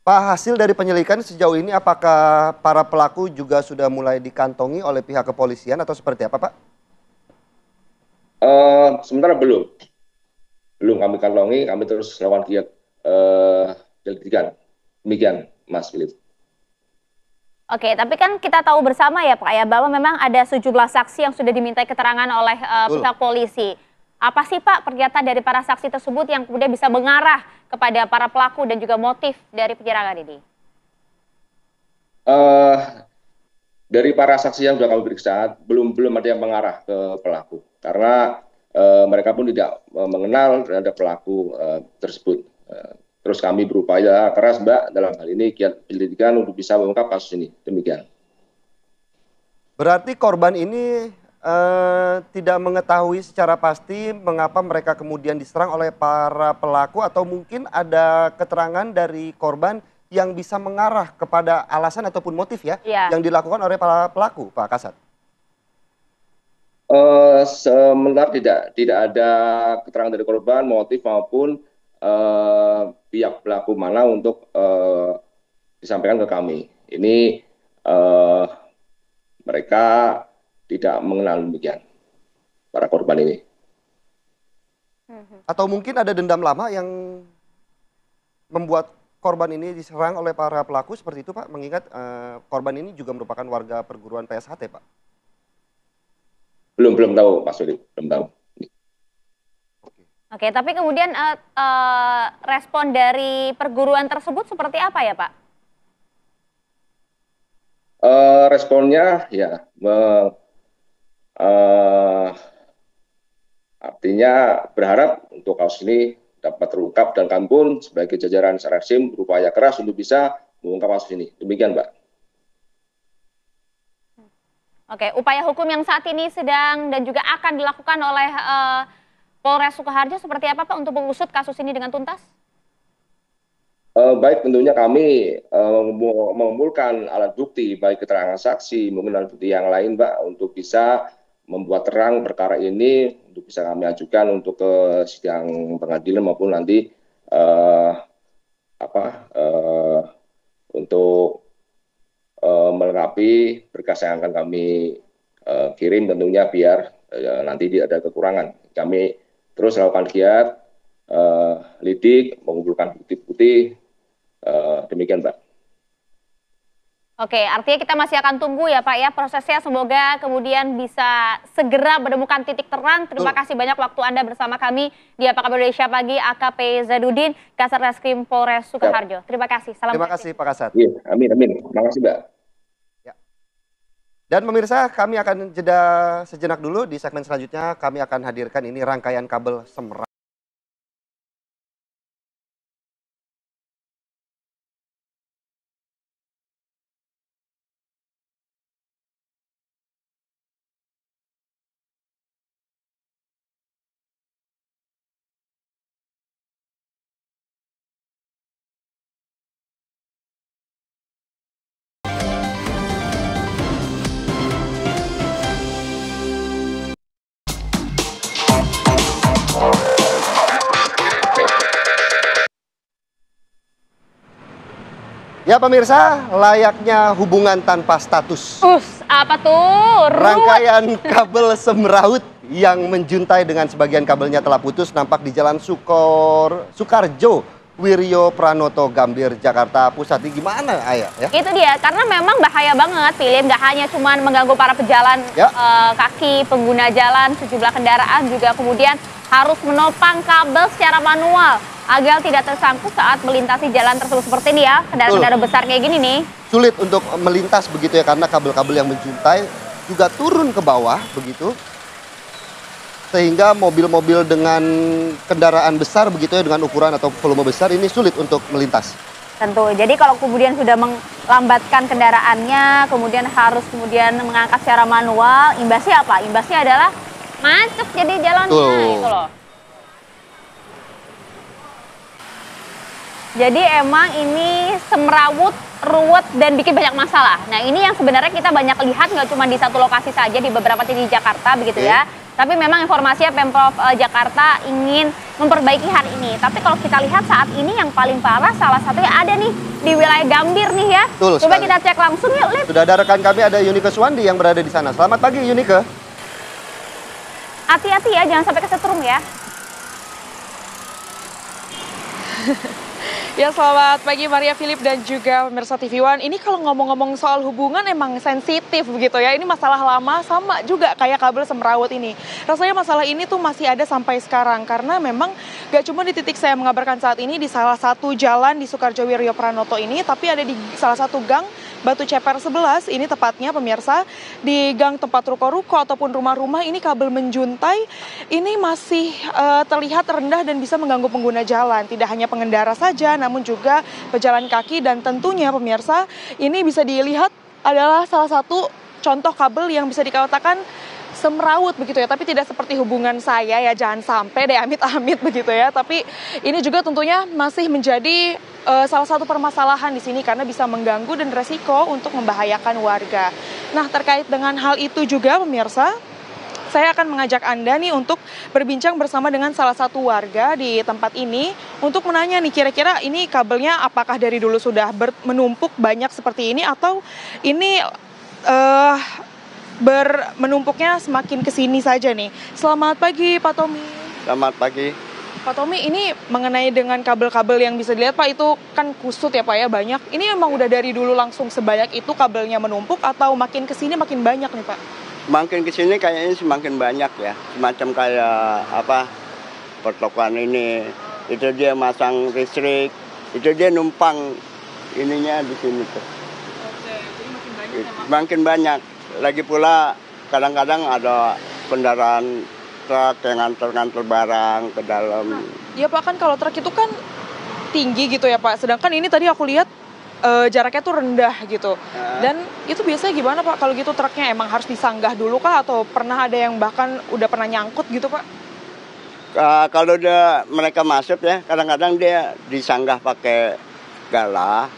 Speaker 1: Pak, hasil dari penyelidikan sejauh ini apakah para pelaku juga sudah mulai dikantongi oleh pihak kepolisian atau seperti apa, Pak?
Speaker 16: Sementara belum kami kantongi, kami terus lakukan giat penyelidikan. Demikian, Mas Philip.
Speaker 2: Oke, tapi kan kita tahu bersama ya Pak ya, bahwa memang ada sejumlah saksi yang sudah dimintai keterangan oleh pihak polisi. Apa sih Pak pernyataan dari para saksi tersebut yang kemudian bisa mengarah kepada para pelaku dan juga motif dari penyerangan ini?
Speaker 16: Dari para saksi yang sudah kami periksa, belum ada yang mengarah ke pelaku. Karena mereka pun tidak mengenal terhadap pelaku tersebut. Terus kami berupaya keras Mbak dalam hal ini giat penyelidikan untuk bisa mengungkap kasus ini. Demikian.
Speaker 1: Berarti korban ini tidak mengetahui secara pasti mengapa mereka kemudian diserang oleh para pelaku, atau mungkin ada keterangan dari korban yang bisa mengarah kepada alasan ataupun motif ya yang dilakukan oleh para pelaku, Pak Kasat?
Speaker 16: Sementara tidak ada keterangan dari korban, motif maupun pihak pelaku mana untuk disampaikan ke kami. Ini mereka tidak mengenal demikian para korban ini.
Speaker 1: Atau mungkin ada dendam lama yang membuat korban ini diserang oleh para pelaku seperti itu, Pak? Mengingat korban ini juga merupakan warga perguruan PSHT, Pak.
Speaker 16: Belum tahu, Pak Sudi, belum tahu.
Speaker 2: Oke, tapi kemudian respon dari perguruan tersebut seperti apa ya Pak?
Speaker 16: Responnya ya artinya berharap untuk kasus ini dapat terungkap dan kami pun sebagai jajaran Sarexim berupaya keras untuk bisa mengungkap kasus ini. Demikian, Mbak.
Speaker 2: Oke, upaya hukum yang saat ini sedang dan juga akan dilakukan oleh Polres Sukoharjo seperti apa Pak untuk mengusut kasus ini dengan tuntas?
Speaker 16: Baik, tentunya kami mengumpulkan alat bukti, baik keterangan saksi, mungkin alat bukti yang lain, Mbak, untuk bisa membuat terang perkara ini, untuk bisa kami ajukan untuk ke sidang pengadilan maupun nanti untuk melengkapi berkas yang akan kami kirim tentunya biar nanti tidak ada kekurangan. Kami terus lakukan giat, lidik, mengumpulkan bukti-bukti, demikian Mbak.
Speaker 2: Oke, artinya kita masih akan tunggu ya Pak ya prosesnya, semoga kemudian bisa segera menemukan titik terang. Terima kasih banyak waktu Anda bersama kami di Apa Kabar Indonesia Pagi, AKP Zadudin, Kasat Reskrim Polres Sukoharjo. Terima kasih. Salam.
Speaker 1: Terima kasih Pak Kasat.
Speaker 16: Iya, amin. Terima kasih Mbak.
Speaker 1: Ya. Dan pemirsa, kami akan jeda sejenak dulu. Di segmen selanjutnya kami akan hadirkan ini rangkaian kabel semrawut. Ya pemirsa, layaknya hubungan tanpa status.
Speaker 2: Apa tuh?
Speaker 1: Rangkaian kabel semrawut yang menjuntai dengan sebagian kabelnya telah putus nampak di Jalan Sukarjo, Wiryo Pranoto, Gambir, Jakarta Pusat. Gimana Ayah? Ya?
Speaker 2: Itu dia, karena memang bahaya banget, Philip. Gak hanya cuma mengganggu para pejalan kaki, pengguna jalan, sejumlah kendaraan juga kemudian harus menopang kabel secara manual agar tidak tersangkut saat melintasi jalan tersebut seperti ini ya, kendaraan-kendaraan besar kayak gini nih.
Speaker 1: Sulit untuk melintas begitu ya, karena kabel-kabel yang menjuntai juga turun ke bawah begitu. Sehingga mobil-mobil dengan kendaraan besar begitu ya, dengan ukuran atau volume besar ini sulit untuk melintas.
Speaker 2: Tentu, jadi kalau kemudian sudah melambatkan kendaraannya, kemudian harus mengangkat secara manual, imbasnya apa? Imbasnya adalah macet jadi jalannya itu loh. Jadi emang ini semrawut, ruwet, dan bikin banyak masalah. Nah ini yang sebenarnya kita banyak lihat nggak cuma di satu lokasi saja, di beberapa titik di Jakarta begitu ya. Tapi memang informasinya Pemprov Jakarta ingin memperbaiki hal ini. Tapi kalau kita lihat saat ini yang paling parah salah satunya ada nih di wilayah Gambir nih ya. Coba kita cek langsung yuk, Lip.
Speaker 1: Sudah ada rekan kami, ada Yunike Suwandi yang berada di sana. Selamat pagi Yunike.
Speaker 2: Hati-hati ya, jangan sampai kesetrum ya.
Speaker 4: Ya, selamat pagi Maria, Philip, dan juga pemirsa TV One. Ini kalau ngomong-ngomong soal hubungan emang sensitif begitu ya. Ini masalah lama, sama juga kayak kabel semrawut ini. Rasanya masalah ini tuh masih ada sampai sekarang. Karena memang gak cuma di titik saya mengabarkan saat ini, di salah satu jalan di Sukarjo Wiryo Pranoto ini, tapi ada di salah satu gang Batu Ceper 11, ini tepatnya pemirsa, di gang tempat ruko-ruko ataupun rumah-rumah ini kabel menjuntai, ini masih terlihat rendah dan bisa mengganggu pengguna jalan. Tidak hanya pengendara saja, namun juga pejalan kaki, dan tentunya pemirsa, ini bisa dilihat adalah salah satu contoh kabel yang bisa dikatakan semrawut begitu ya, tapi tidak seperti hubungan saya ya, jangan sampai deh amit-amit begitu ya. Tapi ini juga tentunya masih menjadi salah satu permasalahan di sini karena bisa mengganggu dan resiko untuk membahayakan warga. Nah, terkait dengan hal itu juga pemirsa, saya akan mengajak Anda nih untuk berbincang bersama dengan salah satu warga di tempat ini untuk menanya nih kira-kira ini kabelnya apakah dari dulu sudah menumpuk banyak seperti ini atau ini menumpuknya semakin kesini saja nih. Selamat pagi Pak Tommy.
Speaker 17: Selamat pagi.
Speaker 4: Pak Tommy, ini mengenai dengan kabel-kabel yang bisa dilihat Pak, itu kan kusut ya Pak ya, banyak. Ini emang udah dari dulu langsung sebanyak itu kabelnya menumpuk atau makin kesini makin banyak nih Pak?
Speaker 17: Makin kesini kayaknya semakin banyak ya. Semacam kayak apa, pertokoan ini, itu dia masang listrik, itu dia numpang ininya di sini tuh.
Speaker 4: Oke, jadi makin banyak ya Pak?
Speaker 17: Makin banyak. Lagi pula kadang-kadang ada kendaraan truk yang nganter-nganter barang ke dalam.
Speaker 4: Iya Pak, kan kalau truk itu kan tinggi gitu ya Pak, sedangkan ini tadi aku lihat jaraknya tuh rendah gitu. Dan itu biasanya gimana Pak kalau gitu truknya emang harus disanggah dulu kah atau pernah ada yang bahkan udah pernah nyangkut gitu Pak?
Speaker 17: Kalau mereka masuk ya, kadang-kadang dia disanggah pakai segala.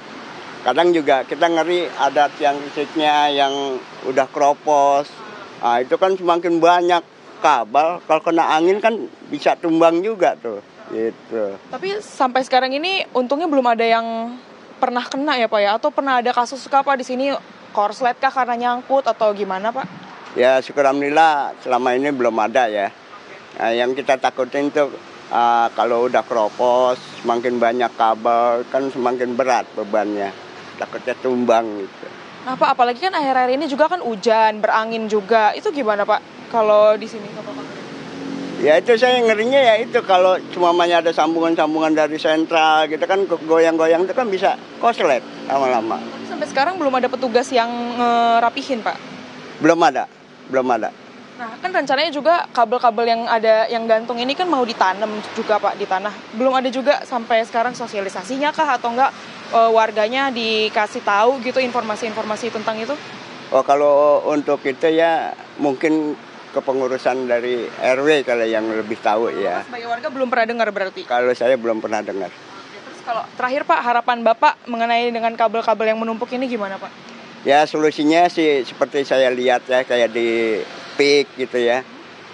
Speaker 17: Kadang juga kita ngeri ada tiang listriknya yang udah keropos. Nah, itu kan semakin banyak kabel, kalau kena angin kan bisa tumbang juga tuh. Gitu.
Speaker 18: Tapi sampai sekarang ini untungnya belum ada yang pernah kena ya Pak ya? Atau pernah ada kasus kah Pak di sini korslet kah karena nyangkut atau gimana Pak?
Speaker 17: Ya syukur alhamdulillah selama ini belum ada ya. Nah, yang kita takutin tuh kalau udah keropos, semakin banyak kabel kan semakin berat bebannya. Takutnya tumbang gitu.
Speaker 18: Nah Pak, apalagi kan akhir-akhir ini juga kan hujan, berangin juga. Itu gimana Pak kalau di sini?
Speaker 17: Ya itu saya ngerinya ya itu kalau cuma ada sambungan-sambungan dari sentral gitu kan goyang-goyang itu kan bisa korslet lama-lama.
Speaker 18: Tapi sampai sekarang belum ada petugas yang ngerapihin Pak?
Speaker 17: Belum ada.
Speaker 18: Nah kan rencananya juga kabel-kabel yang ada yang gantung ini kan mau ditanam juga Pak di tanah. Belum ada juga sampai sekarang sosialisasinya kah atau enggak warganya dikasih tahu gitu informasi-informasi tentang itu?
Speaker 17: Oh kalau untuk itu ya mungkin kepengurusan dari RW kalau yang lebih tahu ya.
Speaker 18: Sebagai warga belum pernah dengar berarti?
Speaker 17: Kalau saya belum pernah dengar.
Speaker 18: Terus kalau terakhir Pak, harapan Bapak mengenai dengan kabel-kabel yang menumpuk ini gimana Pak?
Speaker 17: Ya solusinya sih seperti saya lihat ya kayak di pik gitu ya.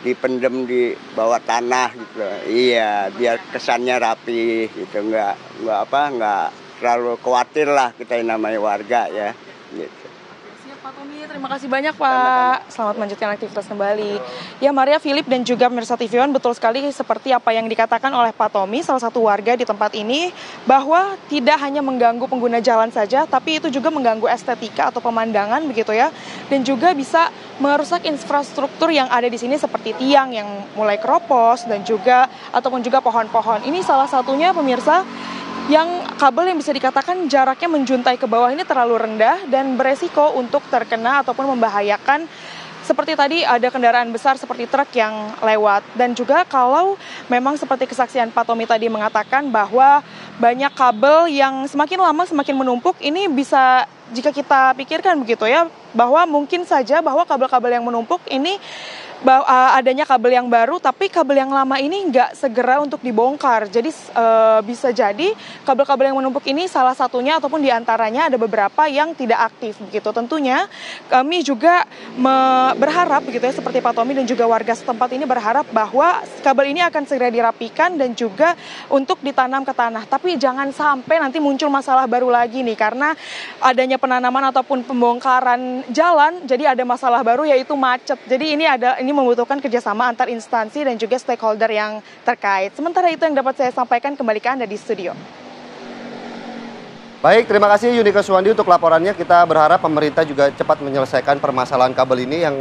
Speaker 17: Dipendem di bawah tanah gitu. Iya, biar kesannya rapi gitu, nggak terlalu khawatir lah kita yang namanya warga ya. Gitu.
Speaker 18: Pak Tommy, terima kasih banyak Pak. Selamat melanjutkan aktivitas kembali. Ya Maria, Philip dan juga pemirsa TV One, betul sekali seperti apa yang dikatakan oleh Pak Tommy, salah satu warga di tempat ini, bahwa tidak hanya mengganggu pengguna jalan saja, tapi itu juga mengganggu estetika atau pemandangan begitu ya. Dan juga bisa merusak infrastruktur yang ada di sini seperti tiang yang mulai keropos dan juga ataupun juga pohon-pohon. Ini salah satunya pemirsa yang kabel yang bisa dikatakan jaraknya menjuntai ke bawah ini terlalu rendah dan beresiko untuk terkena ataupun membahayakan. Seperti tadi ada kendaraan besar seperti truk yang lewat. Dan juga kalau memang seperti kesaksian Pak Tommy tadi mengatakan bahwa banyak kabel yang semakin lama semakin menumpuk, ini bisa jika kita pikirkan begitu ya, bahwa mungkin saja bahwa kabel-kabel yang menumpuk ini adanya kabel yang baru, tapi kabel yang lama ini nggak segera untuk dibongkar. Jadi bisa jadi kabel-kabel yang menumpuk ini salah satunya ataupun diantaranya ada beberapa yang tidak aktif begitu. Tentunya kami juga berharap begitu ya, seperti Pak Tommy dan juga warga setempat ini berharap bahwa kabel ini akan segera dirapikan dan juga untuk ditanam ke tanah. Tapi jangan sampai nanti muncul masalah baru lagi nih, karena adanya penanaman ataupun pembongkaran jalan, jadi ada masalah baru yaitu macet. Jadi ini membutuhkan kerjasama antar instansi dan juga stakeholder yang terkait. Sementara itu yang dapat saya sampaikan, kembali ke Anda di studio.
Speaker 1: Baik, terima kasih Yunika Suwandi untuk laporannya. Kita berharap pemerintah juga cepat menyelesaikan permasalahan kabel ini yang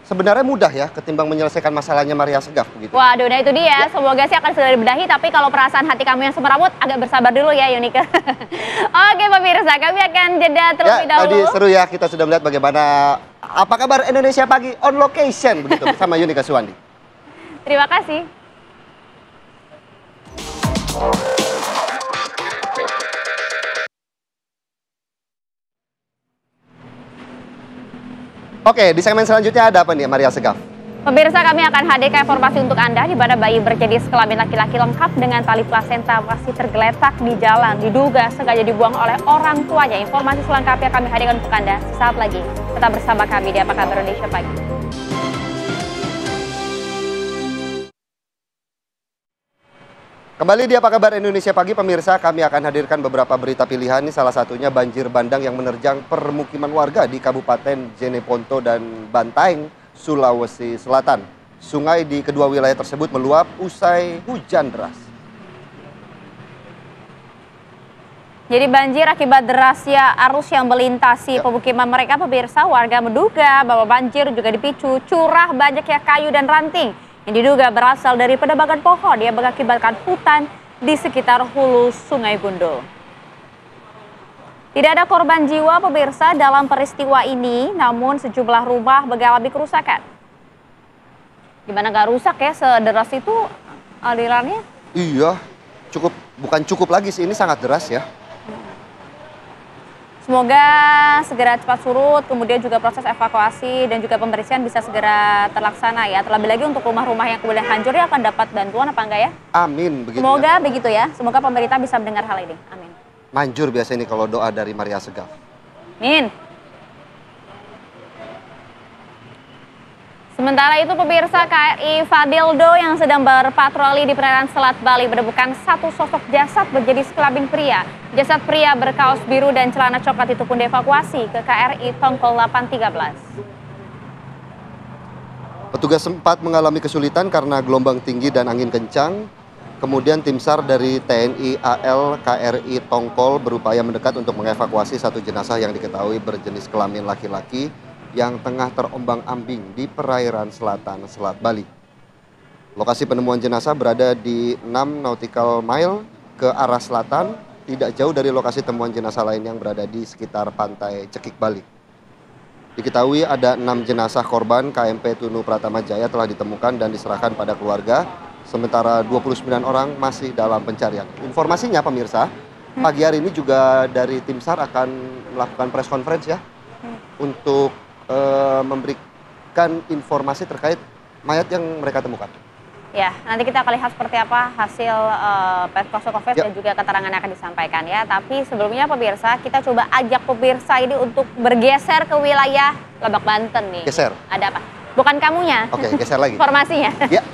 Speaker 1: sebenarnya mudah ya ketimbang menyelesaikan masalahnya Maria Segaf begitu.
Speaker 2: Waduh, nah itu dia. Semoga sih akan segera dibenahi, tapi kalau perasaan hati kamu yang semerawut agak bersabar dulu ya Yunika. Oke pemirsa, kami akan jeda terlebih dahulu.
Speaker 1: Tadi seru ya, kita sudah melihat bagaimana apa kabar Indonesia Pagi on location begitu bersama Yunika Suwandi.
Speaker 2: Terima kasih.
Speaker 1: Oke, di segmen selanjutnya ada apa nih Maria Segaf?
Speaker 2: Pemirsa, kami akan hadirkan informasi untuk Anda di mana bayi berjenis kelamin laki-laki lengkap dengan tali plasenta masih tergeletak di jalan, diduga sengaja dibuang oleh orang tuanya. Informasi selengkapnya kami hadirkan untuk Anda sesaat lagi. Tetap bersama kami di Apa Kabar Indonesia Pagi.
Speaker 1: Kembali di Apa Kabar Indonesia Pagi, pemirsa, kami akan hadirkan beberapa berita pilihan. Ini salah satunya banjir bandang yang menerjang permukiman warga di Kabupaten Jeneponto dan Bantaeng, Sulawesi Selatan. Sungai di kedua wilayah tersebut meluap usai hujan deras.
Speaker 2: Jadi banjir akibat derasnya arus yang melintasi pemukiman mereka, pemirsa. Warga menduga bahwa banjir juga dipicu curah banyaknya kayu dan ranting yang diduga berasal dari penebangan pohon yang mengakibatkan hutan di sekitar hulu Sungai Gundul. Tidak ada korban jiwa pemirsa dalam peristiwa ini, namun sejumlah rumah mengalami kerusakan. Gimana nggak rusak ya, sederas itu alirannya?
Speaker 1: Iya, bukan cukup lagi sih, ini sangat deras ya.
Speaker 2: Semoga segera cepat surut, kemudian juga proses evakuasi dan juga pembersihan bisa segera terlaksana ya. Terlebih lagi untuk rumah-rumah yang kemudian hancur ya akan dapat bantuan apa enggak ya?
Speaker 1: Amin.
Speaker 2: Begitu semoga ya. Begitu ya, semoga pemerintah bisa mendengar hal ini. Amin.
Speaker 1: manjur biasa ini kalau doa dari Maria Segaf.
Speaker 2: Min. Sementara itu pemirsa, KRI Fadildo yang sedang berpatroli di perairan Selat Bali menemukan satu sosok jasad berjenis kelamin pria. Jasad pria berkaos biru dan celana coklat itu pun dievakuasi ke KRI Tongkol 813.
Speaker 1: Petugas sempat mengalami kesulitan karena gelombang tinggi dan angin kencang. Kemudian tim SAR dari TNI AL KRI Tongkol berupaya mendekat untuk mengevakuasi satu jenazah yang diketahui berjenis kelamin laki-laki yang tengah terombang-ambing di perairan selatan Selat Bali. Lokasi penemuan jenazah berada di 6 nautical mile ke arah selatan, tidak jauh dari lokasi temuan jenazah lain yang berada di sekitar pantai Cekik Bali. Diketahui ada 6 jenazah korban KMP Tunu Pratama Jaya telah ditemukan dan diserahkan pada keluarga, sementara 29 orang masih dalam pencarian. Informasinya pemirsa, pagi hari ini juga dari tim SAR akan melakukan press conference ya, untuk memberikan informasi terkait mayat yang mereka temukan.
Speaker 2: Ya, nanti kita akan lihat seperti apa hasil press conference dan juga keterangan yang akan disampaikan ya. Tapi sebelumnya pemirsa, kita coba ajak pemirsa ini untuk bergeser ke wilayah Lebak Banten nih.
Speaker 1: Geser.
Speaker 2: Ada apa? Bukan kamunya.
Speaker 1: Oke, geser lagi.
Speaker 2: Informasinya.
Speaker 1: Ya.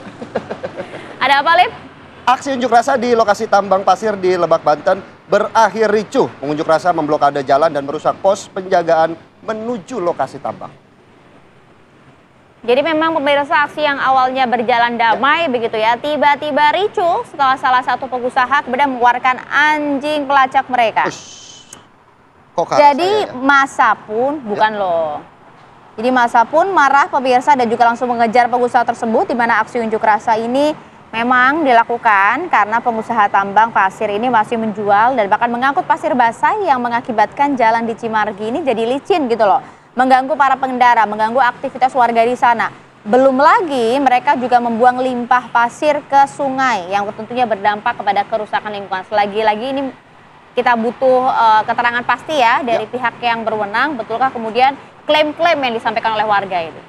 Speaker 2: Ada apa, Lip?
Speaker 1: Aksi unjuk rasa di lokasi tambang pasir di Lebak Banten berakhir ricuh. Pengunjuk rasa memblokade jalan dan merusak pos penjagaan menuju lokasi tambang.
Speaker 2: Jadi memang pemirsa, aksi yang awalnya berjalan damai begitu ya, tiba-tiba ricuh setelah salah satu pengusaha kemudian mengeluarkan anjing pelacak mereka. Jadi massa pun bukan loh. Jadi massa pun marah pemirsa dan juga langsung mengejar pengusaha tersebut, di mana aksi unjuk rasa ini memang dilakukan karena pengusaha tambang pasir ini masih menjual dan bahkan mengangkut pasir basah yang mengakibatkan jalan di Cimargi ini jadi licin gitu loh. Mengganggu para pengendara, mengganggu aktivitas warga di sana. Belum lagi mereka juga membuang limpah pasir ke sungai yang tentunya berdampak kepada kerusakan lingkungan. Lagi-lagi ini kita butuh keterangan pasti ya dari pihak yang berwenang, betulkah kemudian klaim-klaim yang disampaikan oleh warga itu.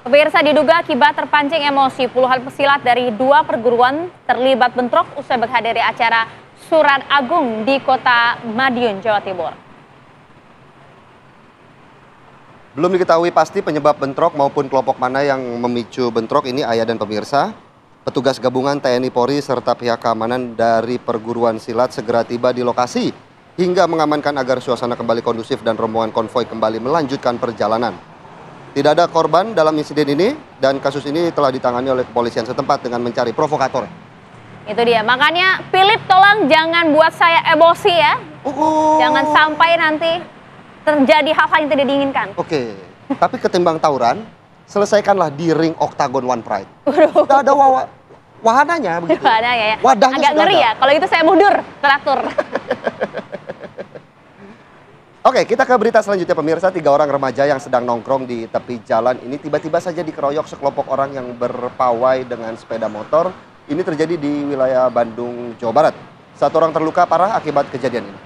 Speaker 2: Pemirsa, diduga akibat terpancing emosi, puluhan pesilat dari 2 perguruan terlibat bentrok usai menghadiri acara Surat Agung di Kota Madiun, Jawa Timur.
Speaker 1: Belum diketahui pasti penyebab bentrok maupun kelompok mana yang memicu bentrok ini, Ayah dan pemirsa. Petugas gabungan TNI Polri serta pihak keamanan dari perguruan silat segera tiba di lokasi hingga mengamankan agar suasana kembali kondusif dan rombongan konvoi kembali melanjutkan perjalanan. Tidak ada korban dalam insiden ini dan kasus ini telah ditangani oleh kepolisian setempat dengan mencari provokator.
Speaker 2: Itu dia, makanya Philip tolong jangan buat saya emosi ya. Jangan sampai nanti terjadi hal-hal yang tidak diinginkan.
Speaker 1: Oke, tapi ketimbang tawuran, selesaikanlah di ring Octagon One Pride. Sudah ada wahananya begitu.
Speaker 2: Wahananya ya.
Speaker 1: Wadahnya
Speaker 2: agak ngeri ya, kalau itu saya mundur teratur.
Speaker 1: Oke, kita ke berita selanjutnya pemirsa. 3 orang remaja yang sedang nongkrong di tepi jalan ini tiba-tiba saja dikeroyok sekelompok orang yang berpawai dengan sepeda motor. Ini terjadi di wilayah Bandung, Jawa Barat. 1 orang terluka parah akibat kejadian ini.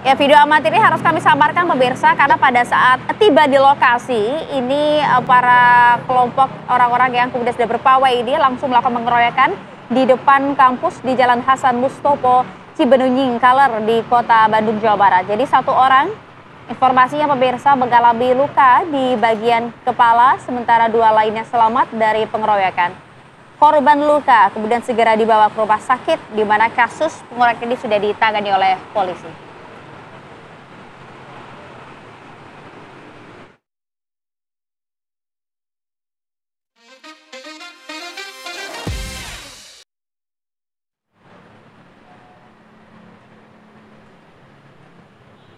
Speaker 2: Ya, video amatir ini harus kami sabarkan pemirsa karena pada saat tiba di lokasi ini para kelompok orang-orang yang kemudian sudah berpawai ini langsung melakukan pengeroyokan di depan kampus di Jalan Hasan Mustopo, Cibenunying Kaler di Kota Bandung, Jawa Barat. Jadi 1 orang, informasinya pemirsa, mengalami luka di bagian kepala, sementara 2 lainnya selamat dari pengeroyokan. Korban luka kemudian segera dibawa ke rumah sakit, di mana kasus pengeroyokan ini sudah ditangani oleh polisi.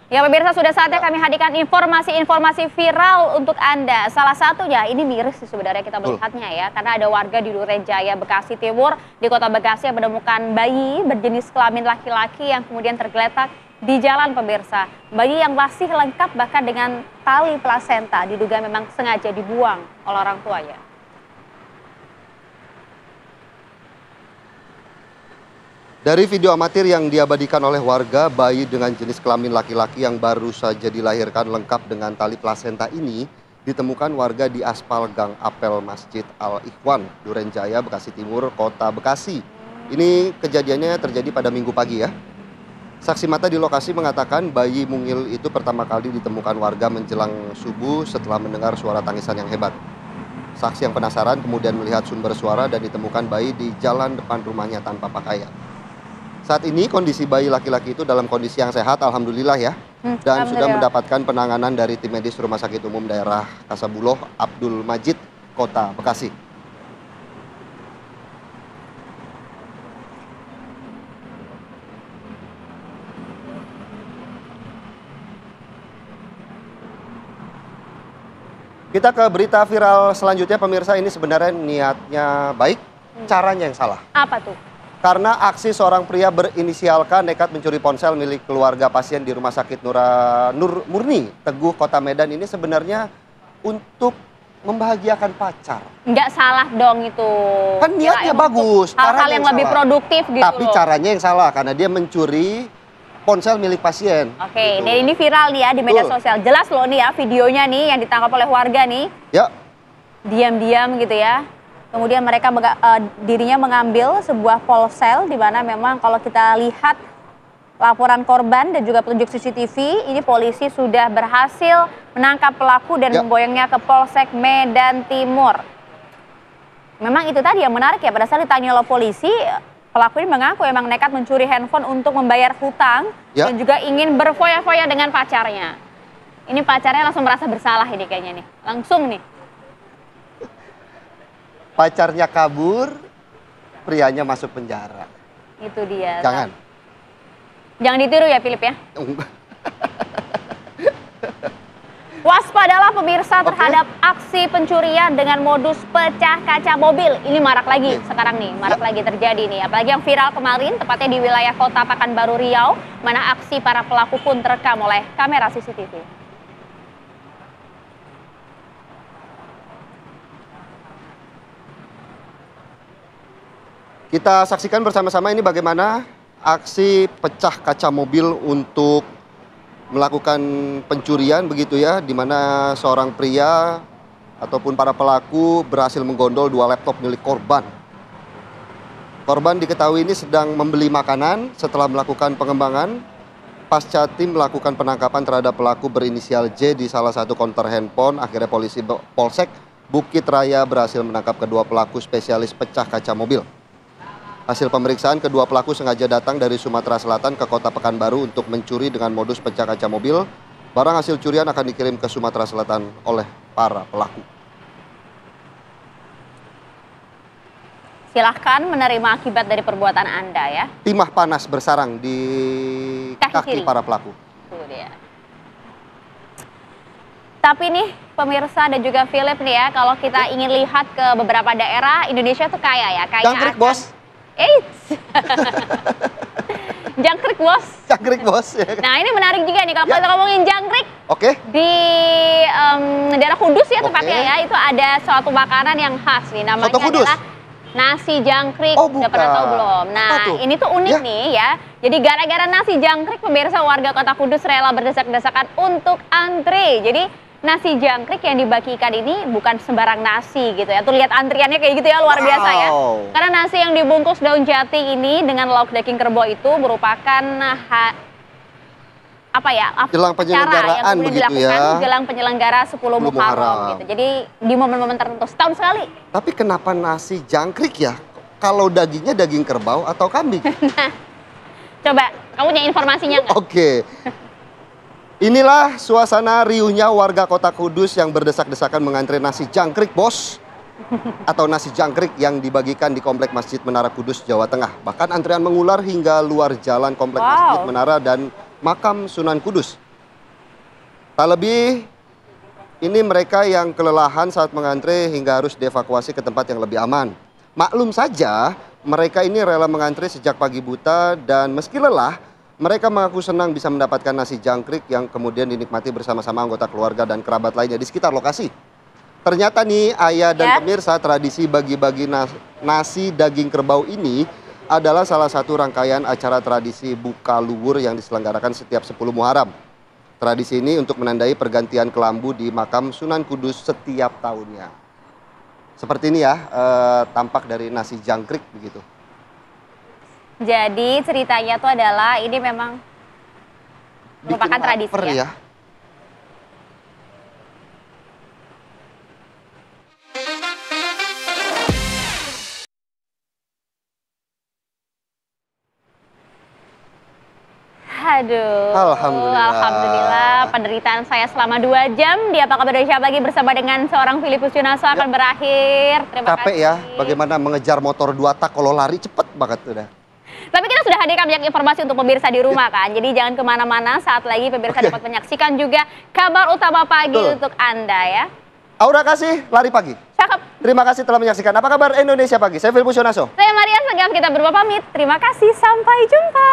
Speaker 2: Ya pemirsa, sudah saatnya kami hadirkan informasi-informasi viral untuk Anda. Salah satunya, ini miris sih sebenarnya kita melihatnya ya. Karena ada warga di Duren Jaya, Bekasi Timur, di Kota Bekasi yang menemukan bayi berjenis kelamin laki-laki yang kemudian tergeletak di jalan pemirsa. Bayi yang masih lengkap bahkan dengan tali plasenta, diduga memang sengaja dibuang oleh orang tuanya.
Speaker 1: Dari video amatir yang diabadikan oleh warga, bayi dengan jenis kelamin laki-laki yang baru saja dilahirkan lengkap dengan tali plasenta ini ditemukan warga di aspal Gang Apel Masjid Al-Ikhwan, Duren Jaya, Bekasi Timur, Kota Bekasi. Ini kejadiannya terjadi pada Minggu pagi ya. Saksi mata di lokasi mengatakan bayi mungil itu pertama kali ditemukan warga menjelang subuh setelah mendengar suara tangisan yang hebat. Saksi yang penasaran kemudian melihat sumber suara dan ditemukan bayi di jalan depan rumahnya tanpa pakaian. Saat ini kondisi bayi laki-laki itu dalam kondisi yang sehat, alhamdulillah ya. Dan sudah mendapatkan penanganan dari tim medis Rumah Sakit Umum Daerah Kasabuloh Abdul Majid, Kota Bekasi. Kita ke berita viral selanjutnya, pemirsa. Ini sebenarnya niatnya baik, caranya yang salah.
Speaker 2: Apa tuh?
Speaker 1: Karena aksi seorang pria berinisial K nekat mencuri ponsel milik keluarga pasien di Rumah Sakit Nur Murni, Teguh, Kota Medan ini sebenarnya untuk membahagiakan pacar.
Speaker 2: Nggak salah dong itu.
Speaker 1: Kan niatnya bagus.
Speaker 2: Hal-hal yang lebih
Speaker 1: salah.
Speaker 2: produktif gitu.
Speaker 1: Tapi caranya yang salah karena dia mencuri ponsel milik pasien.
Speaker 2: Oke, dan ini viral nih ya di media sosial. Jelas loh nih ya videonya nih yang ditangkap oleh warga nih.
Speaker 1: Ya.
Speaker 2: Diam-diam gitu ya. Kemudian mereka dirinya mengambil sebuah ponsel di mana memang kalau kita lihat laporan korban dan juga petunjuk CCTV, ini polisi sudah berhasil menangkap pelaku dan memboyongnya ke Polsek Medan Timur. Memang itu tadi yang menarik ya, pada saat ditanya oleh polisi, pelaku ini mengaku memang nekat mencuri handphone untuk membayar hutang dan juga ingin berfoya-foya dengan pacarnya. Ini pacarnya langsung merasa bersalah ini kayaknya nih, langsung nih.
Speaker 1: Pacarnya kabur, prianya masuk penjara.
Speaker 2: Itu dia.
Speaker 1: Jangan.
Speaker 2: Jangan ditiru ya, Philip ya. Waspadalah pemirsa terhadap aksi pencurian dengan modus pecah kaca mobil. Ini marak lagi sekarang nih, marak lagi terjadi nih. Apalagi yang viral kemarin, tepatnya di wilayah Kota Pekanbaru Riau, mana aksi para pelaku pun terekam oleh kamera CCTV.
Speaker 1: Kita saksikan bersama-sama ini bagaimana aksi pecah kaca mobil untuk melakukan pencurian begitu ya, di mana seorang pria ataupun para pelaku berhasil menggondol 2 laptop milik korban. Korban diketahui ini sedang membeli makanan. Setelah melakukan pengembangan, pasca tim melakukan penangkapan terhadap pelaku berinisial J di salah satu konter handphone. Akhirnya polisi Polsek Bukit Raya berhasil menangkap kedua pelaku spesialis pecah kaca mobil. Hasil pemeriksaan, kedua pelaku sengaja datang dari Sumatera Selatan ke Kota Pekanbaru untuk mencuri dengan modus pecah kaca mobil. Barang hasil curian akan dikirim ke Sumatera Selatan oleh para pelaku.
Speaker 2: Silahkan menerima akibat dari perbuatan Anda ya.
Speaker 1: Timah panas bersarang di kaki para pelaku.
Speaker 2: Itu dia. Tapi nih pemirsa dan juga Philip nih ya, kalau kita ingin lihat ke beberapa daerah, Indonesia tuh kaya ya.
Speaker 1: Jangkrik bos.
Speaker 2: Jangkrik bos.
Speaker 1: Jangkrik bos. Ya.
Speaker 2: Nah ini menarik juga nih kalau kita ngomongin jangkrik. Di daerah Kudus ya tepatnya ya, itu ada suatu makanan yang khas nih, namanya adalah nasi jangkrik. Udah pernah tahu belum? Nah ini tuh unik nih ya. Jadi gara-gara nasi jangkrik, pemirsa warga Kota Kudus rela berdesak-desakan untuk antri. Jadi nasi jangkrik yang dibagikan ini bukan sembarang nasi gitu ya. Tuh lihat antriannya kayak gitu ya, luar biasa ya. Karena nasi yang dibungkus daun jati ini dengan lauk daging kerbau itu merupakan
Speaker 1: jelang penyelenggaraan
Speaker 2: yang
Speaker 1: begitu
Speaker 2: dilakukan
Speaker 1: ya.
Speaker 2: jelang penyelenggara 10 Muharram gitu. Jadi di momen-momen tertentu setahun sekali.
Speaker 1: Tapi kenapa nasi jangkrik ya? Kalau dagingnya daging kerbau atau kambing?
Speaker 2: Nah, coba kamu punya informasinya nggak?
Speaker 1: Inilah suasana riuhnya warga Kota Kudus yang berdesak-desakan mengantre nasi jangkrik, bos. Atau nasi jangkrik yang dibagikan di Komplek Masjid Menara Kudus, Jawa Tengah. Bahkan antrian mengular hingga luar jalan Komplek Masjid Menara dan Makam Sunan Kudus. Tak lebih, ini mereka yang kelelahan saat mengantre hingga harus dievakuasi ke tempat yang lebih aman. Maklum saja, mereka ini rela mengantre sejak pagi buta dan meski lelah, mereka mengaku senang bisa mendapatkan nasi jangkrik yang kemudian dinikmati bersama-sama anggota keluarga dan kerabat lainnya di sekitar lokasi. Ternyata nih ayah dan pemirsa, tradisi bagi-bagi nasi daging kerbau ini adalah salah satu rangkaian acara tradisi buka luwur yang diselenggarakan setiap 10 Muharram. Tradisi ini untuk menandai pergantian kelambu di makam Sunan Kudus setiap tahunnya. Seperti ini ya, tampak dari nasi jangkrik begitu.
Speaker 2: Jadi ceritanya tuh adalah ini memang merupakan tradisi ya. Aduh, Alhamdulillah penderitaan saya selama 2 jam di Apa Kabar Indonesia Pagi bersama dengan seorang Filipus Junaso akan berakhir. Terima
Speaker 1: Capek
Speaker 2: kasih.
Speaker 1: ya, bagaimana mengejar motor 2 tak kalau lari cepet banget udah.
Speaker 2: Tapi kita sudah hadirkan banyak informasi untuk pemirsa di rumah kan. Jadi jangan kemana-mana, saat lagi pemirsa dapat menyaksikan juga kabar utama pagi untuk Anda ya.
Speaker 1: Aura kasih, lari pagi.
Speaker 2: Cakep.
Speaker 1: Terima kasih telah menyaksikan Apa Kabar Indonesia Pagi. Saya Filipus Junaso.
Speaker 2: Saya Maria Segaf, kita berdua pamit. Terima kasih, sampai jumpa.